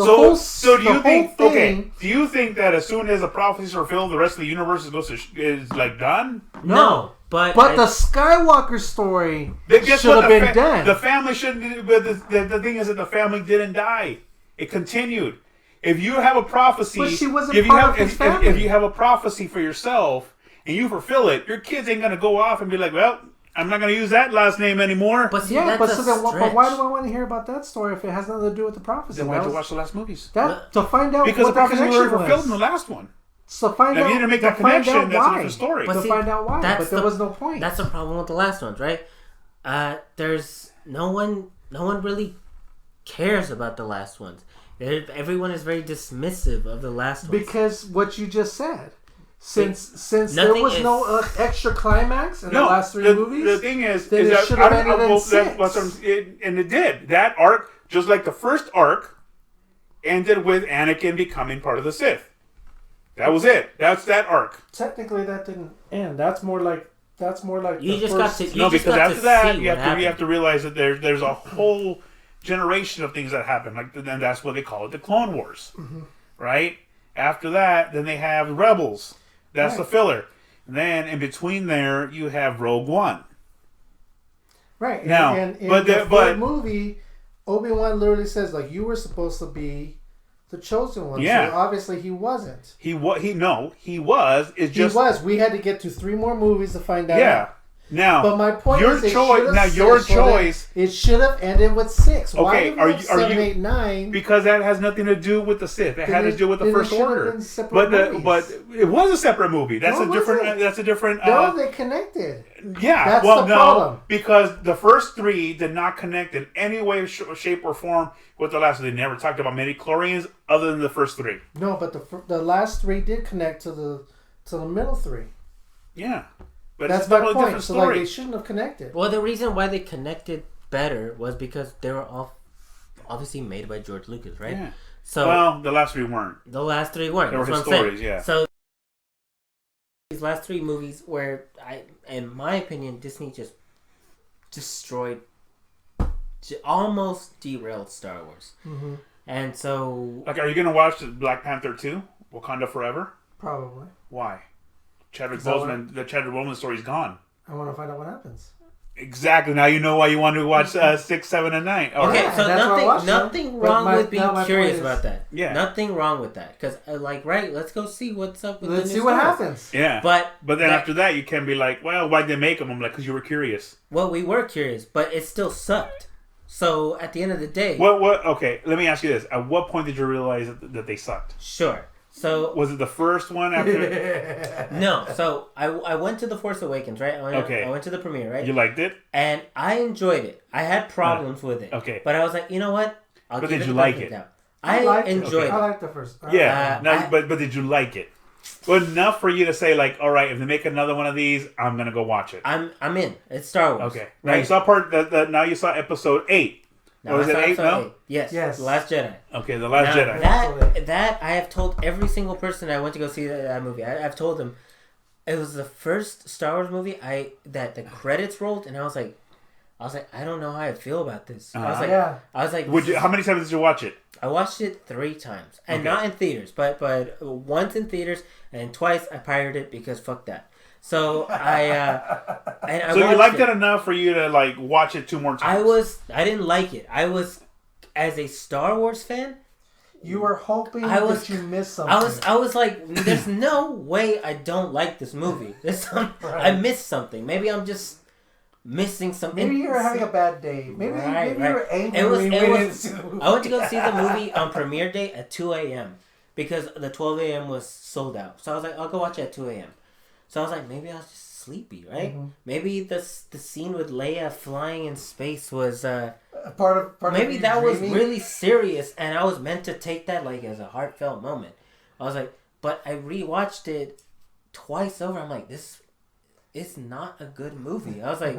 you think that as soon as the prophecies are fulfilled, the rest of the universe is like done? No, but the Skywalker story Guess should what? have been done. The family shouldn't. But the thing is that the family didn't die. It continued. If you have a prophecy, But she wasn't part of his family. If you have a prophecy for yourself and you fulfill it, your kids ain't gonna go off and be like, "Well, I'm not going to use that last name anymore. But see, Yeah, that's but a so then, stretch. but why do I want to hear about that story if it has nothing to do with the prophecy? Then why'd you watch the last movies? That to find out Because what the prophecies connection were was. fulfilled in the last one. So find Now, out. if you didn't make to that find connection, out that's a why. different story. But To see, find out why, that's but there was no point. That's the problem with the last ones, right? There's no one really cares about the last ones. Everyone is very dismissive of the last ones. Because what you just said. Since there Nothing was is- no extra climax in the last three movies, The thing is then it that should have ended in and it did. That arc, just like the first arc, ended with Anakin becoming part of the Sith. That was it. That's that arc. technically that didn't end. That's more like You the just first, got to. You No, just because got after to that, see you what have happened. to realize that there's a whole generation of things that happen. Like then that's what they call it, the Clone Wars, right? After that, then they have Rebels. That's the Right. filler. And then in between there, you have Rogue One. right. Now, and in but the the- but- third movie, Obi-Wan literally says like you were supposed to be the chosen one. Yeah. So obviously he wasn't. He was. It's He just was. We had to get to 3 more movies to find out. yeah. Now, But my point your is, it choice. should've Now, said your so that choice. It should have ended with 6. Why Okay, did we are have you- 7, 8, 9? Because that has nothing to do with the Sith. It had to do with the then it First should have Order. been separate But movies. it was a separate movie. That's No, a it different. wasn't. That's a different. No, they connected. Yeah. That's well, the no, problem. because the first 3 did not connect in any way, shape, or form with the last. They never talked about midichlorians other than the first 3. No, but the last 3 did connect to the middle 3. Yeah. But That's it's a my totally point. different So story. like they shouldn't have connected. Well, the reason why they connected better was because they were all obviously made by George Lucas, right? Yeah. So Well, the last 3 weren't. the last 3 weren't. They were That's his what I'm stories, saying. yeah. So these last 3 movies, where in my opinion, Disney just destroyed, almost derailed Star Wars. Mm-hmm. And so Like, are you gonna watch Black Panther 2? Wakanda Forever? Probably. Why? Chadwick Is that Boseman. The Chadwick Boseman story's gone. I want to find out what happens. Exactly. Now you know why you want to watch 6, 7, and 9. All okay, right. so and that's why I watched nothing them. But wrong my- with being now my curious point is- about that. Yeah. Nothing wrong with that, because let's go see what's up with Let's the see new what Star Wars. happens. Yeah. But then after that, you can be like, well, why'd they make them? I'm like, because you were curious. well, we were curious, but it still sucked. So at the end of the day, What? Okay, let me ask you this. At what point did you realize that they sucked? sure. So Was it the first one after? no, so I went to The Force Awakens, right? Okay. I went to the premiere, right? You liked it? And I enjoyed it. I had problems with it. Okay. But I was like, you know what? I'll But give did it you the like benefit it? of the doubt. I liked enjoyed it. it. I liked the first. Yeah. No, I- but did you like it? Well, enough for you to say like, all right, if they make another one of these, I'm gonna go watch it. I'm in. It's Star Wars. Okay. Now you saw now you saw episode 8. Now, was I it saw 8 episode now? 8. Yes. Yes. The Last Jedi. Okay, The Last Now, Jedi. That I have told every single person I went to go see that movie. I've told them it was the first Star Wars movie that the credits rolled, and I was like, I don't know how I feel about this. I was like, Yeah. How many times did you watch it? I watched it 3 times, and Okay. not in theaters, but once in theaters, and twice I pirated it because fuck that. So I So you watched liked it. it enough for you to like watch it 2 more times? I didn't like it. I was, as a Star Wars fan, You were hoping that you missed something. I was like, there's no way I don't like this movie. I missed something. Maybe I'm just missing something. Maybe you were having a bad day. Maybe Right, you right. were angry. It was- when it you was- went to the movie. I went to go see the movie on premiere day at 2 a.m. because the 12 a.m. was sold out. So I was like, I'll go watch it at 2 a.m. So I was like, maybe I was just sleepy, right? Mm-hmm. Maybe the scene with Leia flying in space was part of maybe you that was dreaming. really serious, and I was meant to take that like as a heartfelt moment. I was like, but I rewatched it twice over. I'm like, this is not a good movie. I was like,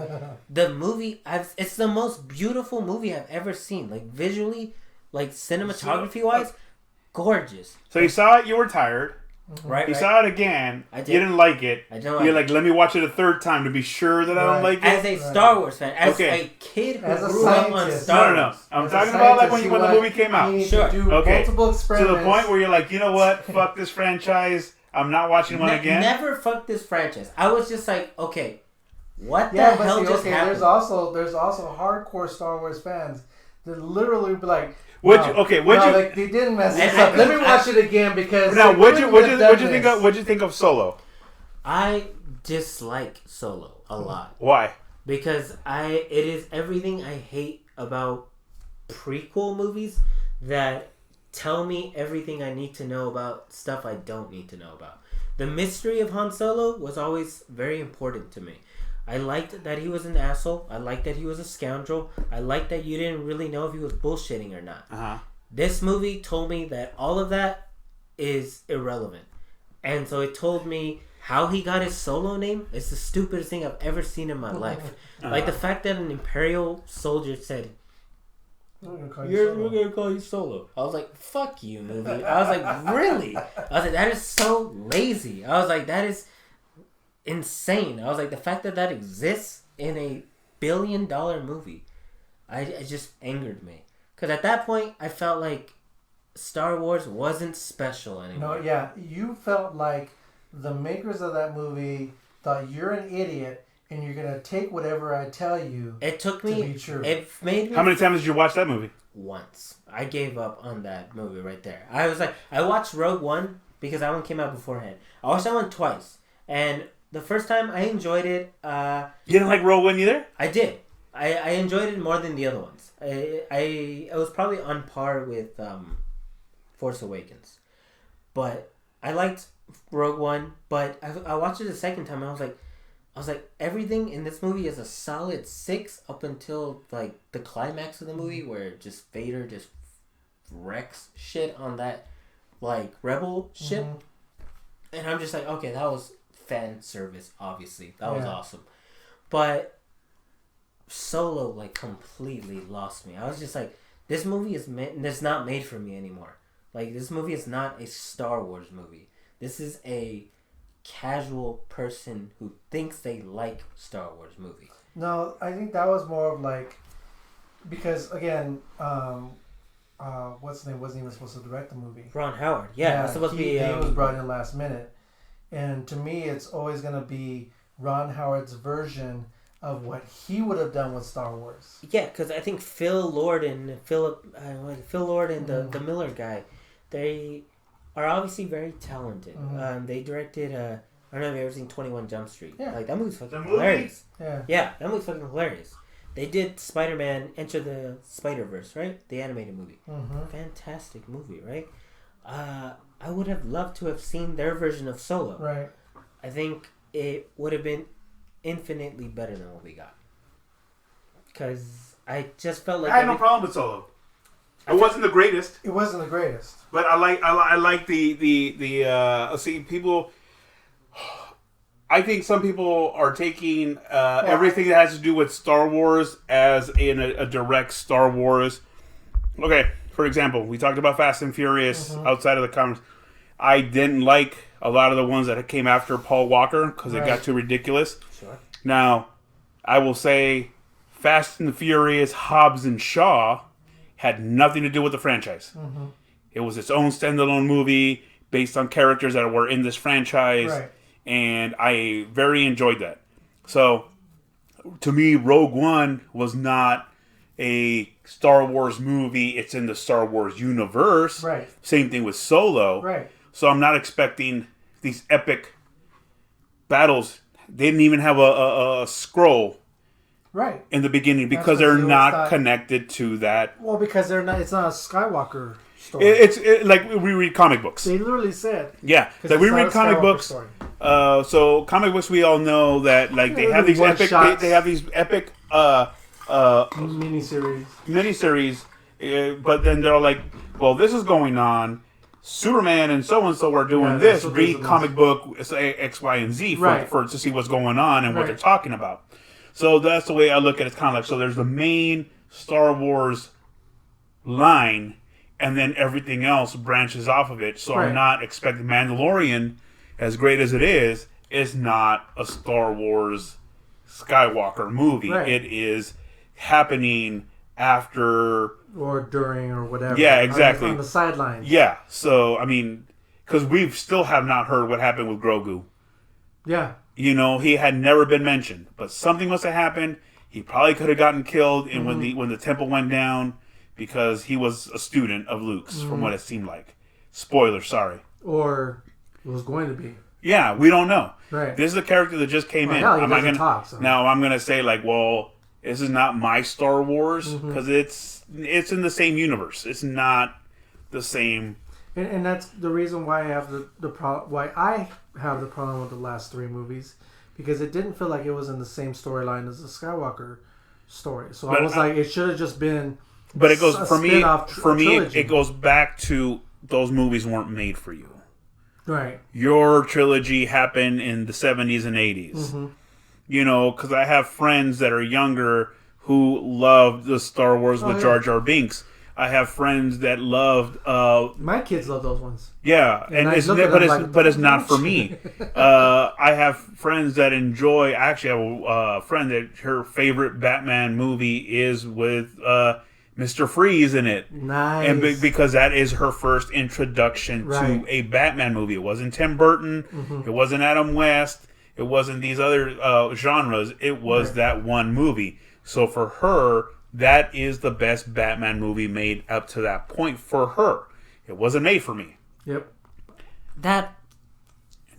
the movie it's the most beautiful movie I've ever seen. Like visually, like cinematography wise, gorgeous. So you saw it, you were tired. Right. You right. saw it again. I did. You didn't like it. I didn't like You're it. like, let me watch it a third time to be sure that I don't Right. like As it. a Star Wars fan, as Okay. a kid who As a grew up on scientist. Star No. Wars. I'm As a talking about like scientist, when the movie came out. You need Sure. to do Okay. multiple To experiments. the point where you're like, you know what? Fuck this franchise. I'm not watching one again. Never fuck this franchise. I was just like, okay, what Yeah, the but hell see, just okay, happened? there's also hardcore Star Wars fans that literally be like, Would no, you- okay, would no, you- like, they didn't mess And this up. I- Let me watch it again because Now, they what'd you couldn't have think done of? What'd you think of Solo? I dislike Solo a lot Why? because it is everything I hate about prequel movies that tell me everything I need to know about stuff I don't need to know about. The mystery of Han Solo was always very important to me. I liked that he was an asshole. I liked that he was a scoundrel. I liked that you didn't really know if he was bullshitting or not. This movie told me that all of that is irrelevant. And so it told me how he got his Solo name is the stupidest thing I've ever seen in my life. Like the fact that an Imperial soldier said, we're going to call you Solo. I was like, fuck you, movie. I was like, really? I was like, that is so lazy. I was like, that is insane. I was like, the fact that that exists in a $1 billion movie, it just angered me. Because at that point, I felt like Star Wars wasn't special anymore. No, yeah. You felt like the makers of that movie thought you're an idiot and you're going to take whatever I tell you. It took me. To be true. It made me. How many times did you watch that movie? Once. I gave up on that movie right there. I was like, I watched Rogue One because that one came out beforehand. I watched that one twice. And the first time I enjoyed it. You didn't like Rogue One either? I did. I enjoyed it more than the other ones. I was probably on par with Force Awakens. But I liked Rogue One. But I watched it the second time and I was like, everything in this movie is a solid 6 up until like the climax of the movie where just Vader just wrecks shit on that like rebel ship. And I'm just like, okay, that was fan service, obviously. That was awesome. But Solo like completely lost me. I was just like, this movie is not made for me anymore. Like, this movie is not a Star Wars movie. This is a casual person who thinks they like Star Wars movies. No, I think that was more of like, because again, what's his name wasn't even supposed to direct the movie. Ron Howard, that's supposed to be. He was brought in last minute, and to me, it's always gonna be Ron Howard's version of what he would have done with Star Wars. Yeah, because I think Phil Lord and the Miller guy, they are obviously very talented. They directed, I don't know if you've ever seen 21 Jump Street. Yeah. Like, that movie's fucking hilarious. Yeah, that movie's fucking hilarious. They did Spider-Man Enter the Spider-Verse, right? The animated movie. Fantastic movie, right? I would have loved to have seen their version of Solo. Right. I think it would have been infinitely better than what we got. Because I just felt like I had no problem with Solo. It wasn't the greatest. It wasn't the greatest. But I like the see, people. I think some people are taking everything that has to do with Star Wars as in a direct Star Wars. Okay, for example, we talked about Fast and Furious outside of the comments. I didn't like a lot of the ones that came after Paul Walker because it got too ridiculous. Sure. Now, I will say Fast and Furious, Hobbs and Shaw had nothing to do with the franchise. It was its own standalone movie based on characters that were in this franchise. Right. And I very enjoyed that. So, to me, Rogue One was not a Star Wars movie. It's in the Star Wars universe. Right. Same thing with Solo. Right. So I'm not expecting these epic battles. They didn't even have a scroll Right. in the beginning because That's what they're they not always thought. Connected to that. Well, because they're not. It's not a Skywalker story. It's like we read comic books. They literally said. Yeah, Because like we it's not read a comic Skywalker books. story. So comic books, we all know that like they have these epic. They have these epic Miniseries. miniseries, but then they're like, well, this is going on. Superman and so are doing this. so Read there's comic book X, Y, and Z for to see what's going on and what they're talking about. So that's the way I look at it. It's kind of like, so there's the main Star Wars line, and then everything else branches off of it. So I'm not expecting Mandalorian, as great as it is not a Star Wars Skywalker movie. Right. It is happening after Or during or whatever. Yeah, exactly. On the sidelines. Yeah, so, I mean, because we still have not heard what happened with Grogu. Yeah. You know, he had never been mentioned, but something must have happened. He probably could have gotten killed and when the temple went down because he was a student of Luke's, from what it seemed like. Spoiler, sorry. Or it was going to be. Yeah, we don't know. Right. This is a character that just came in. Now he Am I doesn't gonna, talk. So. Now I'm going to say, like, well, this is not my Star Wars because it's in the same universe. It's not the same. And that's the reason why I have why I have the problem with the last 3 movies, because it didn't feel like it was in the same storyline as the Skywalker story. So I was like, it should have just been. But it goes a for me. spin-off For me, trilogy. it goes back to those movies weren't made for you. Right. Your trilogy happened in the 70s and 80s. Mm-hmm. You know, because I have friends that are younger who loved the Star Wars with Jar Jar Binks. I have friends that loved. My kids love those ones. Yeah, And I look at them but like, it's not for me. I have friends that enjoy. Actually, I have a friend that her favorite Batman movie is with Mr. Freeze in it. Nice. And because that is her first introduction Right. to a Batman movie. It wasn't Tim Burton. It wasn't Adam West. It wasn't these other genres. It was that one movie. So for her, that is the best Batman movie made up to that point for her. It wasn't made for me. Yep. That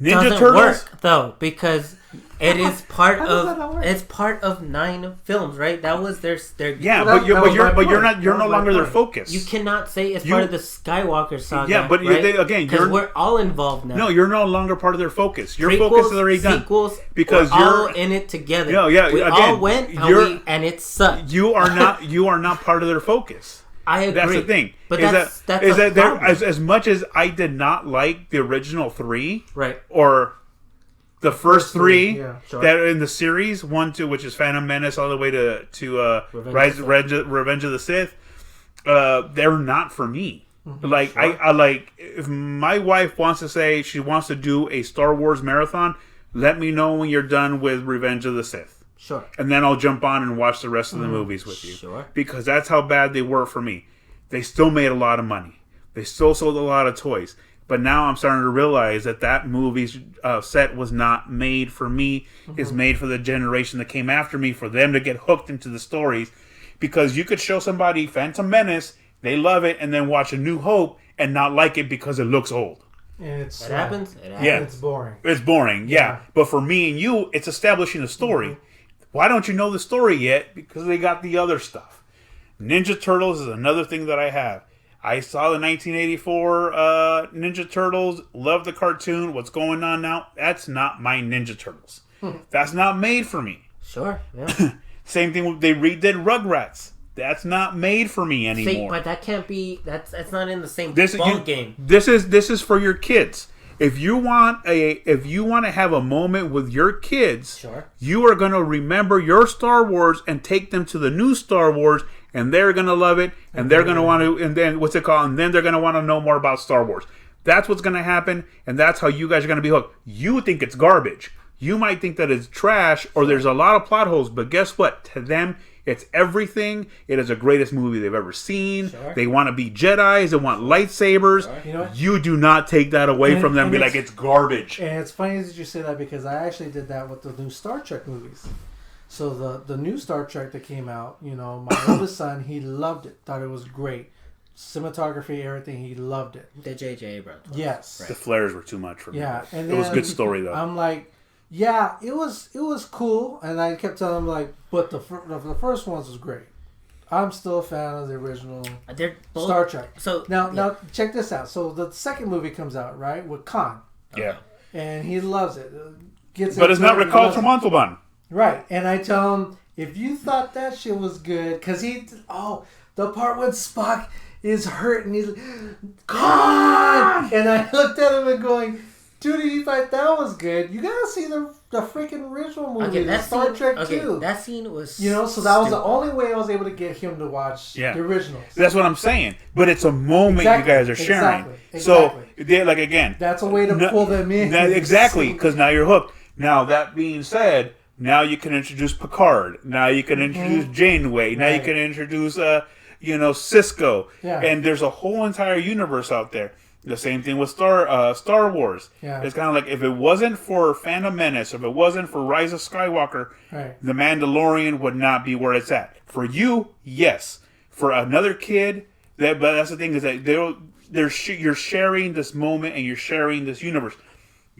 Ninja doesn't Turtles? work though, because it is part How does that not of work? it's part of 9 films, right? That was their Yeah, Well, but you're that was my point. you're That no was my longer their point. focus. You cannot say it's You- part of the Skywalker saga. Yeah, but right? again, because you're- we're all involved now. No, you're no longer part of their focus. Your Prequels, focus is already done. sequels, Because we're all you're- in it together. Yeah, yeah, We again, all went you're- and it sucked. You are not part of their focus. I agree. That's the thing. But is that's that a there, problem. as much as I did not like the original 3, Right. or the first 3 yeah, sure. that are in the series 1, 2, which is Phantom Menace all the way to Revenge of the Sith, they're not for me. Like I like, if my wife wants to say she wants to do a Star Wars marathon, let me know when you're done with Revenge of the Sith. Sure. And then I'll jump on and watch the rest of the movies with you. Sure. Because that's how bad they were for me. They still made a lot of money. They still sold a lot of toys. But now I'm starting to realize that movie's set was not made for me. It's made for the generation that came after me, for them to get hooked into the stories. Because you could show somebody Phantom Menace, they love it, and then watch A New Hope and not like it because it looks old. And it's It happens. It happens. Yeah. It's boring. It's boring, yeah. But for me and you, it's establishing a story. Why don't you know the story yet? Because they got the other stuff. Ninja Turtles is another thing that I have. I saw the 1984 Ninja Turtles, loved the cartoon. What's going on now? That's not my Ninja Turtles. That's not made for me. Sure. Yeah. Same thing, they redid Rugrats. That's not made for me See, anymore. but that can't be. That's not in the same This ball you- game. This is for your kids. If you want to have a moment with your kids, Sure. you are going to remember your Star Wars and take them to the new Star Wars, and they're going to love it, and they're going to want to, and then what's it called? And then they're going to want to know more about Star Wars. That's what's going to happen, and that's how you guys are going to be hooked. You think it's garbage. You might think that it's trash or there's a lot of plot holes, but guess what? To them, it's everything. It is the greatest movie they've ever seen. Sure. They want to be Jedis. They want lightsabers. Sure. You know what? You do not take that away And- from them and be and like, it's garbage. And it's funny that you say that, because I actually did that with the new Star Trek movies. So the new Star Trek that came out, my oldest son, he loved it. Thought it was great. Cinematography, everything, he loved it. The J.J. Abrams. one. Yes. The flares were too much for me. Yeah, and it was a then good story, though. I'm like, yeah, it was cool, and I kept telling him, like, but the first ones was great. I'm still a fan of the original They're both, Star Trek. So Now check this out. So the second movie comes out, right, with Khan, Yeah. and he loves it. Gets But it's into not it, he recalled loves from it. Montalban. Right, and I tell him, if you thought that shit was good, because the part when Spock is hurt and he's like, Khan! And I looked at him and going, dude, if you thought that was good, you gotta see the freaking original movie, okay, the that Star scene, Trek okay, 2. that scene was. So that was the stupid. only way I was able to get him to watch Yeah. the originals. That's what I'm saying. But it's a moment Exactly, you guys are sharing. exactly. So, they like, again. That's a way to pull them in. Exactly, because now you're hooked. Now, that being said, now you can introduce Picard. Now you can introduce Janeway. Now you Right. can introduce, Cisco. Yeah. And there's a whole entire universe out there. The same thing with Star Wars. Yeah. It's kind of like, if it wasn't for Phantom Menace, if it wasn't for Rise of Skywalker, Right. The Mandalorian would not be where it's at. For you, yes. For another kid, but that's the thing, is that you're sharing this moment and you're sharing this universe.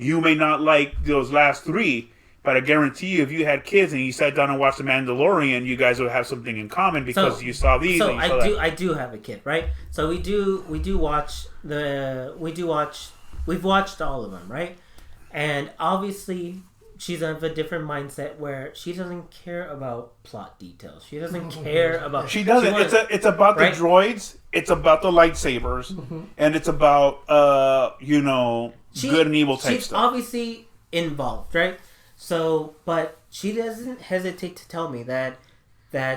You may not like those last three, but I guarantee you, if you had kids and you sat down and watched The Mandalorian, you guys would have something in common because you saw these. So and you saw that. I do have a kid, right? So we've watched all of them, right? And obviously, she's of a different mindset where she doesn't care about plot details. She doesn't care about. She doesn't. It's about right? the droids. It's about the lightsabers, and it's about good and evil type she's stuff. Obviously involved, right? So, but she doesn't hesitate to tell me that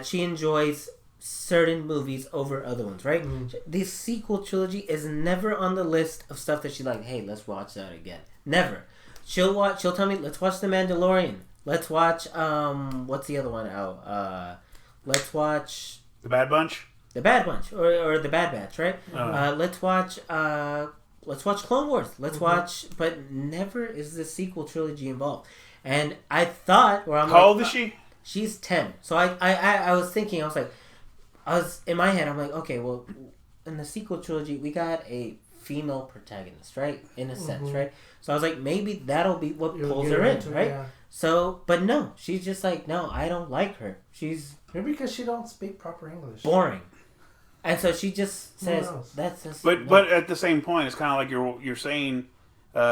she enjoys certain movies over other ones, right? The sequel trilogy is never on the list of stuff that she's like, hey, let's watch that again. Never. She'll tell me, let's watch The Mandalorian. Let's watch what's the other one out? Let's watch The Bad Bunch. The Bad Bunch or The Bad Batch, right? Let's watch Clone Wars. Let's watch, but never is the sequel trilogy involved. And I thought, How old is she? She's 10. So I was thinking, I was in my head, I'm like, okay, well, in the sequel trilogy, we got a female protagonist, right? In a sense, right? So I was like, maybe that'll be what pulls her in, right? Yeah. So, but no, she's just like, no, I don't like her. She's maybe because she don't speak proper English. Boring. And so she just says, that's just... But at the same point, it's kind of like you're saying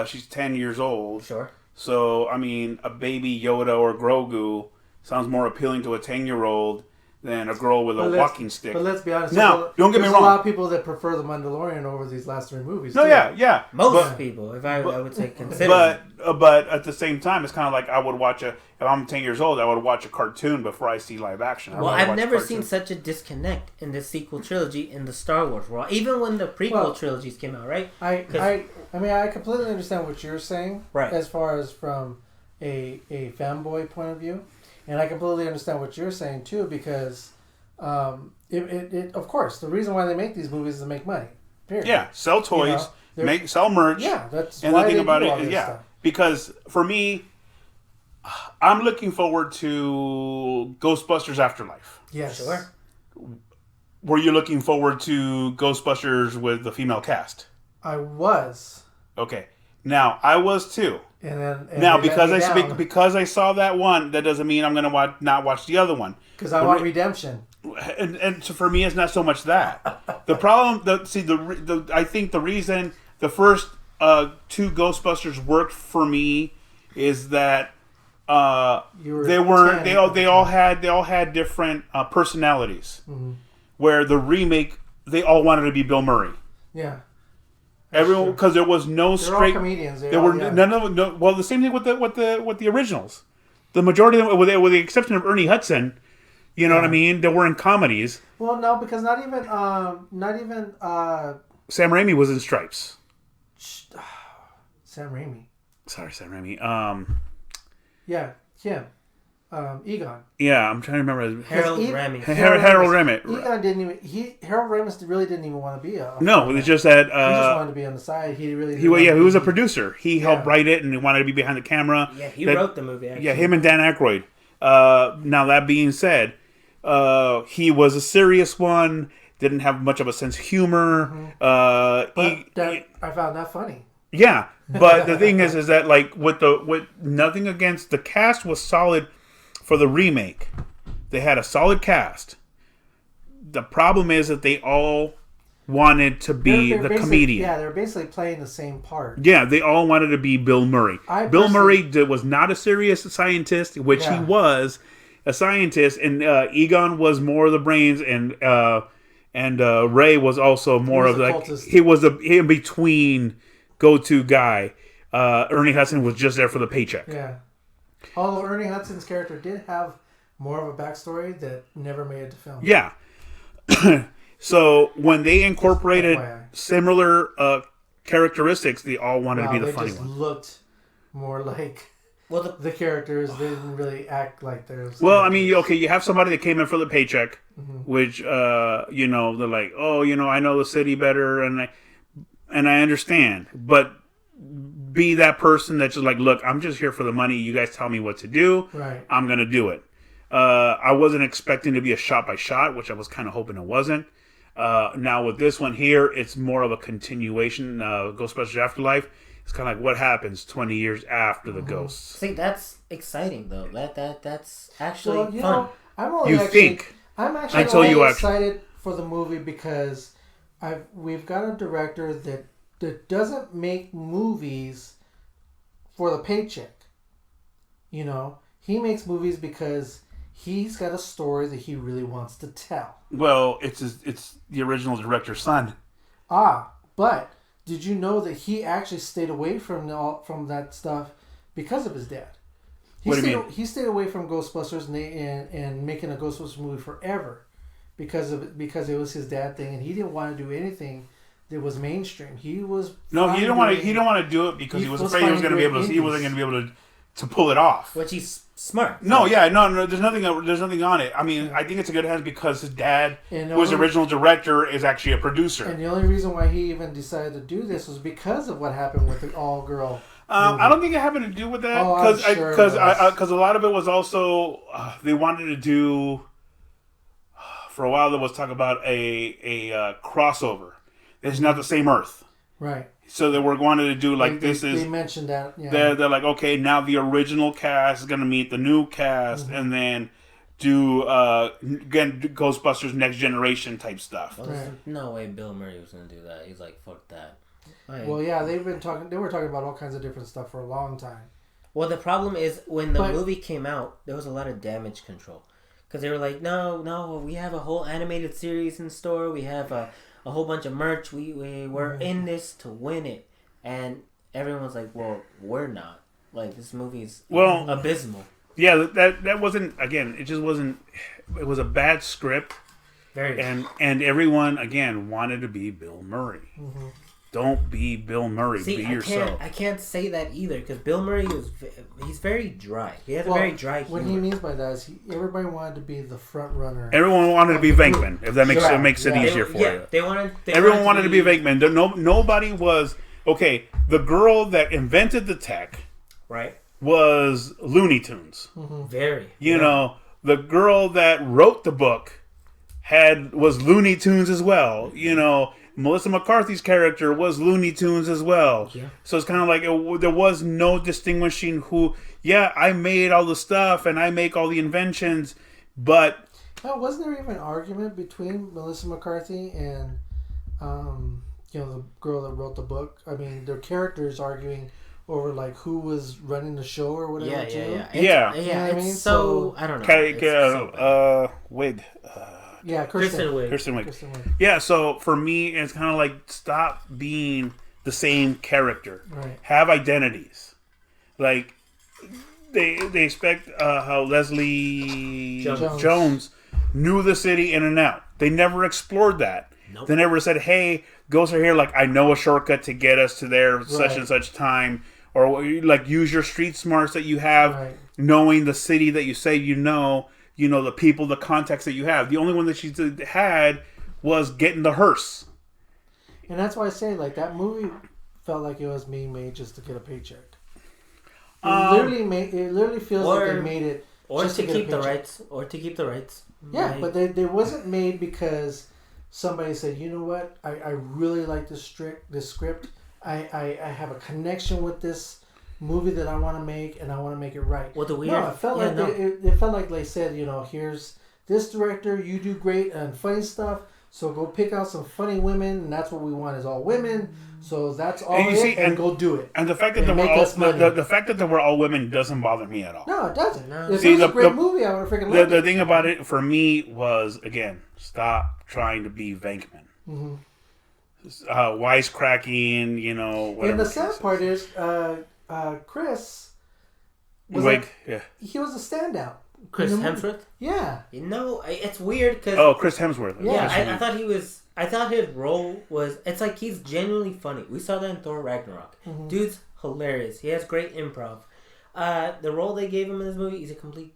she's 10 years old. Sure. So, I mean, a baby Yoda or Grogu sounds more appealing to a 10-year-old than a girl with a walking stick. But let's be honest. Now, don't get me wrong. There's a lot of people that prefer The Mandalorian over these last three movies. No, too. yeah. Most people, I would say, consider. But at the same time, it's kind of like I would watch if I'm 10 years old, I would watch a cartoon before I see live action. Well, I've never seen such a disconnect in the sequel trilogy in the Star Wars world. Even when the prequel trilogies came out, right? I mean, I completely understand what you're saying, right? As far as from a fanboy point of view, and I completely understand what you're saying too, because it of course the reason why they make these movies is to make money. Period. Yeah, sell toys, sell merch. Yeah, that's and why the thing they about do it all is this stuff. because for me, I'm looking forward to Ghostbusters Afterlife. Yes. Sure. Were you looking forward to Ghostbusters with the female cast? I was. Okay. Now I was too. And because I saw that one, that doesn't mean I'm going to not watch the other one. Because I want redemption. And so for me, it's not so much that. The problem, I think the reason the first two Ghostbusters worked for me is that they all had different personalities. Mm-hmm. Where the remake, they all wanted to be Bill Murray. Yeah. Everyone, because there was no straight all comedians. There were none of no. Well, the same thing with the originals. The majority of them, with the exception of Ernie Hudson, you know what I mean. They were in comedies. Well, no, because not even Sam Raimi was in Stripes. Sam Raimi. Sorry, Sam Raimi. Yeah, him. Egon. Yeah, I'm trying to remember. Harold Ramis. Harold Ramis. Egon didn't even. Harold Ramis really didn't even want to be a. No, it was just that. He just wanted to be on the side. He was a producer. He helped write it, and he wanted to be behind the camera. Yeah, he wrote the movie. Actually. Yeah, him and Dan Aykroyd. Now that being said, he was a serious one. Didn't have much of a sense of humor. I found that funny. Yeah, but the thing is that like with nothing against the cast was solid. For the remake, they had a solid cast. The problem is that they all wanted to be the comedian. Yeah, they're basically playing the same part. Yeah, they all wanted to be Bill Murray. Bill Murray was not a serious scientist, which he was a scientist, and Egon was more of the brains, and Ray was also more of like he was the in between go-to guy. Ernie Hudson was just there for the paycheck. Yeah. Although Ernie Hudson's character did have more of a backstory that never made it to film. Yeah. So when they incorporated similar characteristics, they all wanted to be the funny one. They just looked more like the characters. They didn't really act like theirs. Well, I mean, okay, you have somebody that came in for the paycheck, which, they're like, oh, I know the city better, and I understand, but be that person that's just like, look, I'm just here for the money. You guys tell me what to do. Right. I'm going to do it. I wasn't expecting to be a shot by shot, which I was kind of hoping it wasn't. Now with this one here, it's more of a continuation. Ghostbusters Afterlife. It's kind of like what happens 20 years after the ghosts. See, that's exciting though. That's actually Well, you fun. know, I'm actually Until only you excited for the movie because we've got a director that doesn't make movies for the paycheck. You know, he makes movies because he's got a story that he really wants to tell. Well, it's the original director's son. But did you know that he actually stayed away from that stuff because of his dad? What do you mean? He stayed away from Ghostbusters and making a Ghostbusters movie forever because it was his dad thing, and he didn't want to do anything that was mainstream. He was He didn't want to do it because he was afraid he wasn't going to be able to pull it off. Which he's smart. No, there's nothing on it. I mean, I think it's a good hand because his dad, who was the original director, is actually a producer. And the only reason why he even decided to do this was because of what happened with the all-girl. I don't think it had to do with that because a lot of it was also they wanted to do. For a while, there was talk about a crossover. It's not the same Earth, right? So they were wanting to do like they mentioned that. Yeah. They're like, okay, now the original cast is going to meet the new cast, and then do again Ghostbusters Next Generation type stuff. Well, there's no way Bill Murray was going to do that. He's like, fuck that. Well, yeah, they were talking about all kinds of different stuff for a long time. Well, the problem is when the movie came out, there was a lot of damage control because they were like, no, we have a whole animated series in store. We have a whole bunch of merch. We're in this to win it, and everyone was like, well, we're not. Like, this movie's abysmal. Yeah, that wasn't, again, it just wasn't. It was a bad script. Very. And everyone again wanted to be Bill Murray. Mm-hmm. Don't be Bill Murray. See, be yourself. I can't say that either because Bill Murray he's very dry. He has a very dry humor. What he means by that is everybody wanted to be the front runner. Everyone wanted to be Venkman. If that makes it easier for you. Everyone wanted to be Venkman. Nobody was okay. The girl that invented the tech, right, was Looney Tunes. Mm-hmm. Very. You know, the girl that wrote the book was Looney Tunes as well. You know. Melissa McCarthy's character was Looney Tunes as well. Yeah. So it's kind of like there was no distinguishing who. Yeah, I made all the stuff and I make all the inventions, but wasn't there even an argument between Melissa McCarthy and the girl that wrote the book? I mean, their characters arguing over like who was running the show or whatever. Yeah. I mean, so I don't know. Wig. Yeah, Kristen Wiig. Yeah, so for me, it's kind of like stop being the same character. Right. Have identities. Like they expect how Leslie Jones knew the city in and out. They never explored that. Nope. They never said, "Hey, ghosts are here. Like I know a shortcut to get us to there such and such time." Or like use your street smarts that you have, knowing the city that you say you know. You know, the people, the contacts that you have. The only one that she had was getting the hearse. And that's why I say, like, that movie felt like it was being made just to get a paycheck. It literally feels like they made it just to keep the rights. Or to keep the rights. Yeah, but they wasn't made because somebody said, you know what, I really like this script. I have a connection with this movie that I want to make, and I want to make it right. Well, it felt like they said, you know, here's this director, you do great and funny stuff, so go pick out some funny women, and that's what we want is all women. So that's all and go do it. And the fact that the fact that they were all women doesn't bother me at all. No, it doesn't. No. If it was a great movie, I would have freaking loved it. The thing about it for me was, again, stop trying to be Venkman. Mm-hmm. Wisecracking, you know. And the sad part is. Chris was he was a standout. Chris Hemsworth? Yeah. You know, it's weird because... Chris Hemsworth. Yeah, I thought he was... I thought his role was... It's like he's genuinely funny. We saw that in Thor Ragnarok. Mm-hmm. Dude's hilarious. He has great improv. The role they gave him in this movie, he's a complete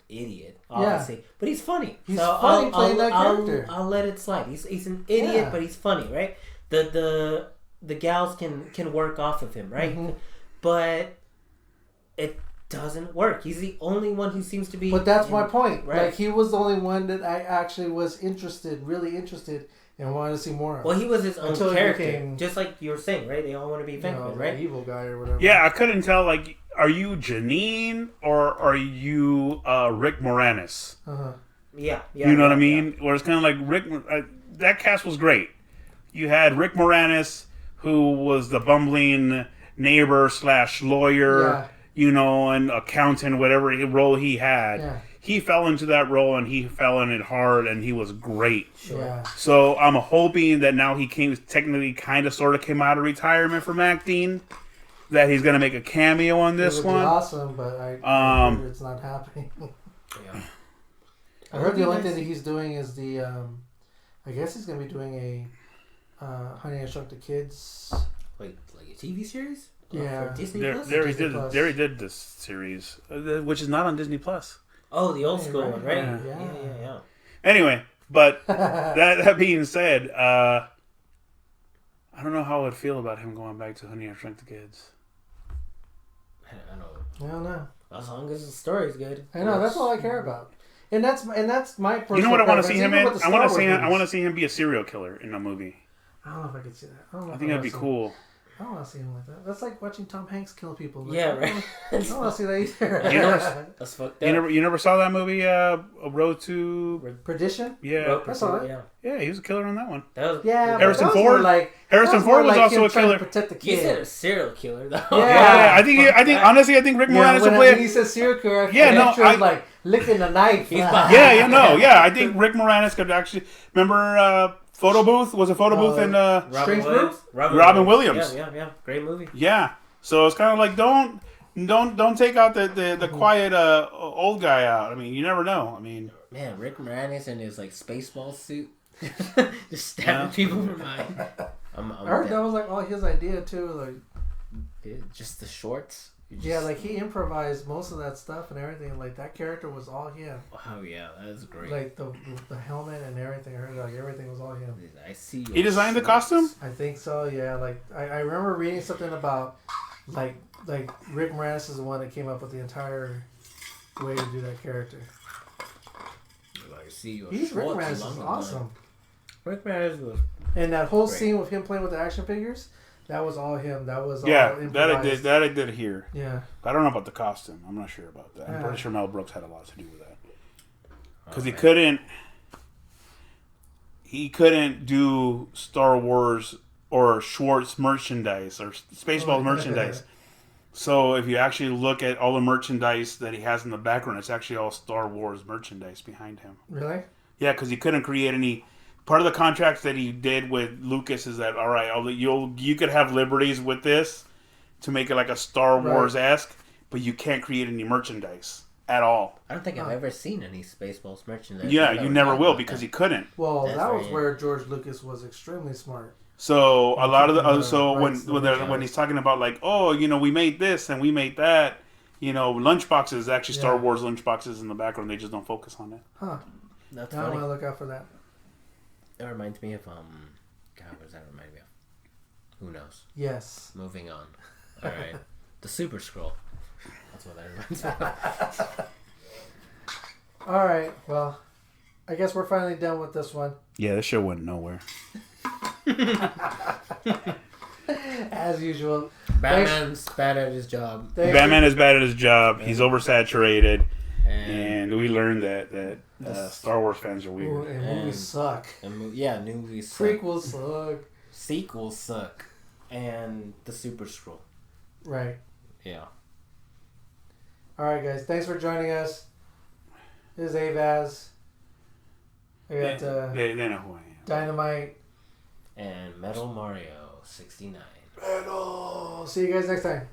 idiot, obviously. Yeah. But he's funny. He's funny playing that character. I'll let it slide. He's an idiot, but he's funny, right? The gals can work off of him, right? Mm-hmm. But doesn't work. He's the only one who seems to be. But that's my point. Right. Like, he was the only one that I actually was really interested, and wanted to see more of. Well, he was his own Until he character, became, just like you were saying, right? They all want to be Venkman, right? the evil guy or whatever. Yeah, I couldn't tell. Like, are you Janine or are you Rick Moranis? Uh-huh. Yeah. You know what I mean? Where it's kind of like Rick. That cast was great. You had Rick Moranis, who was the bumbling neighbor / lawyer, and accountant, whatever role he had. Yeah. He fell into that role and he fell in it hard, and he was great. Sure. Yeah. So I'm hoping that now he sort of came out of retirement from acting, that he's gonna make a cameo on this It would one. be awesome, but I heard it's not happening. Yeah. I heard the only thing that he's doing is the. I guess he's gonna be doing a Honey I Shrunk the Kids. Like a TV series? Yeah. For Disney There Plus? he did this series, which is not on Disney Plus. Oh, the old school one, right? Yeah. Anyway, but that being said, I don't know how I would feel about him going back to Honey I Shrunk the Kids. I don't know. As long as the story's good. I know, that's all I care about. And that's my personal. You know what I want to see preference, him in? even with the I want Star to see him be a serial killer in a movie. I don't know if I could see that. I don't know I if think that'd be wanna see- cool. I don't want to see him like that. That's like watching Tom Hanks kill people. Like, Yeah, I right. don't want to see that either. You know- That's fucked You up. never saw that movie, A Road to? Perdition? Yeah, That's all right. Yeah. yeah, he was a killer on that one. That was, Yeah, but Harrison that was more Ford? Like, Harrison that more Ford was like also him a trying to killer. protect the You said kid. a serial killer, though. Yeah. Yeah, I think honestly, I think Rick Moranis will play when it. he says serial killer, Yeah, no, I like licking the knife. He's behind. Yeah, I think Rick Moranis could actually remember Photo Booth. Was a Photo Booth in Strange Williams. Robin Williams. Yeah. Great movie. Yeah. So it's kind of like don't take out the quiet old guy out. I mean, you never know. I mean, Man, Rick Moranis in his like Spaceball suit, just stabbing people from behind. I'm I heard that was like all his idea too. Like, just the shorts. yeah, like he improvised most of that stuff and everything. Like that character was all him. Oh yeah, that is great. Like the helmet and everything. I heard like everything was all him. I see. he designed the costume. I think so. Yeah. Like I remember reading something about like Rick Moranis is the one that came up with the entire way to do that character. I see your Rick shorts Moranis is along the awesome. line. Rick Moranis was. And that whole Great. scene with him playing with the action figures, that was all him. That was all Yeah, improvised. that I did hear. Yeah. I don't know about the costume. I'm not sure about that. I'm Yeah. pretty sure Mel Brooks had a lot to do with that because man. he couldn't do Star Wars or Schwartz merchandise or Spaceballs merchandise. So if you actually look at all the merchandise that he has in the background, it's actually all Star Wars merchandise behind him. Really? Yeah, because he couldn't create any. Part of the contracts that he did with Lucas is that all right, you could have liberties with this to make it like a Star Wars-esque, but you can't create any merchandise at all. I don't think I've ever seen any Spaceballs merchandise. Yeah, I've you never thought will about because that. he couldn't. Well, That's that was right. where George Lucas was extremely smart. So a lot of the rights to the when franchise. he's talking about like, oh, we made this and we made that, lunchboxes, actually Star Yeah. Wars lunchboxes in the background. They just don't focus on it. Huh. That's Now I funny. want to look out for that. That reminds me of God, what does that remind me of? Who knows? Yes. Moving on. All right, the Super Scroll. That's what that reminds me of. All right. Well, I guess we're finally done with this one. Yeah, this show went nowhere. As usual. Batman's bad at his job, Thanks- Batman is bad at his job. He's oversaturated, and, and we learned that Star Wars fans are Ooh, weird. and movies suck. new movies suck. Prequels suck. Sequels suck, and the Super Scroll. Right. Yeah. All right, guys. Thanks for joining us. This is Avaz. I got They know who I am. Dynamite. And Metal Mario 69. Metal. See you guys next time.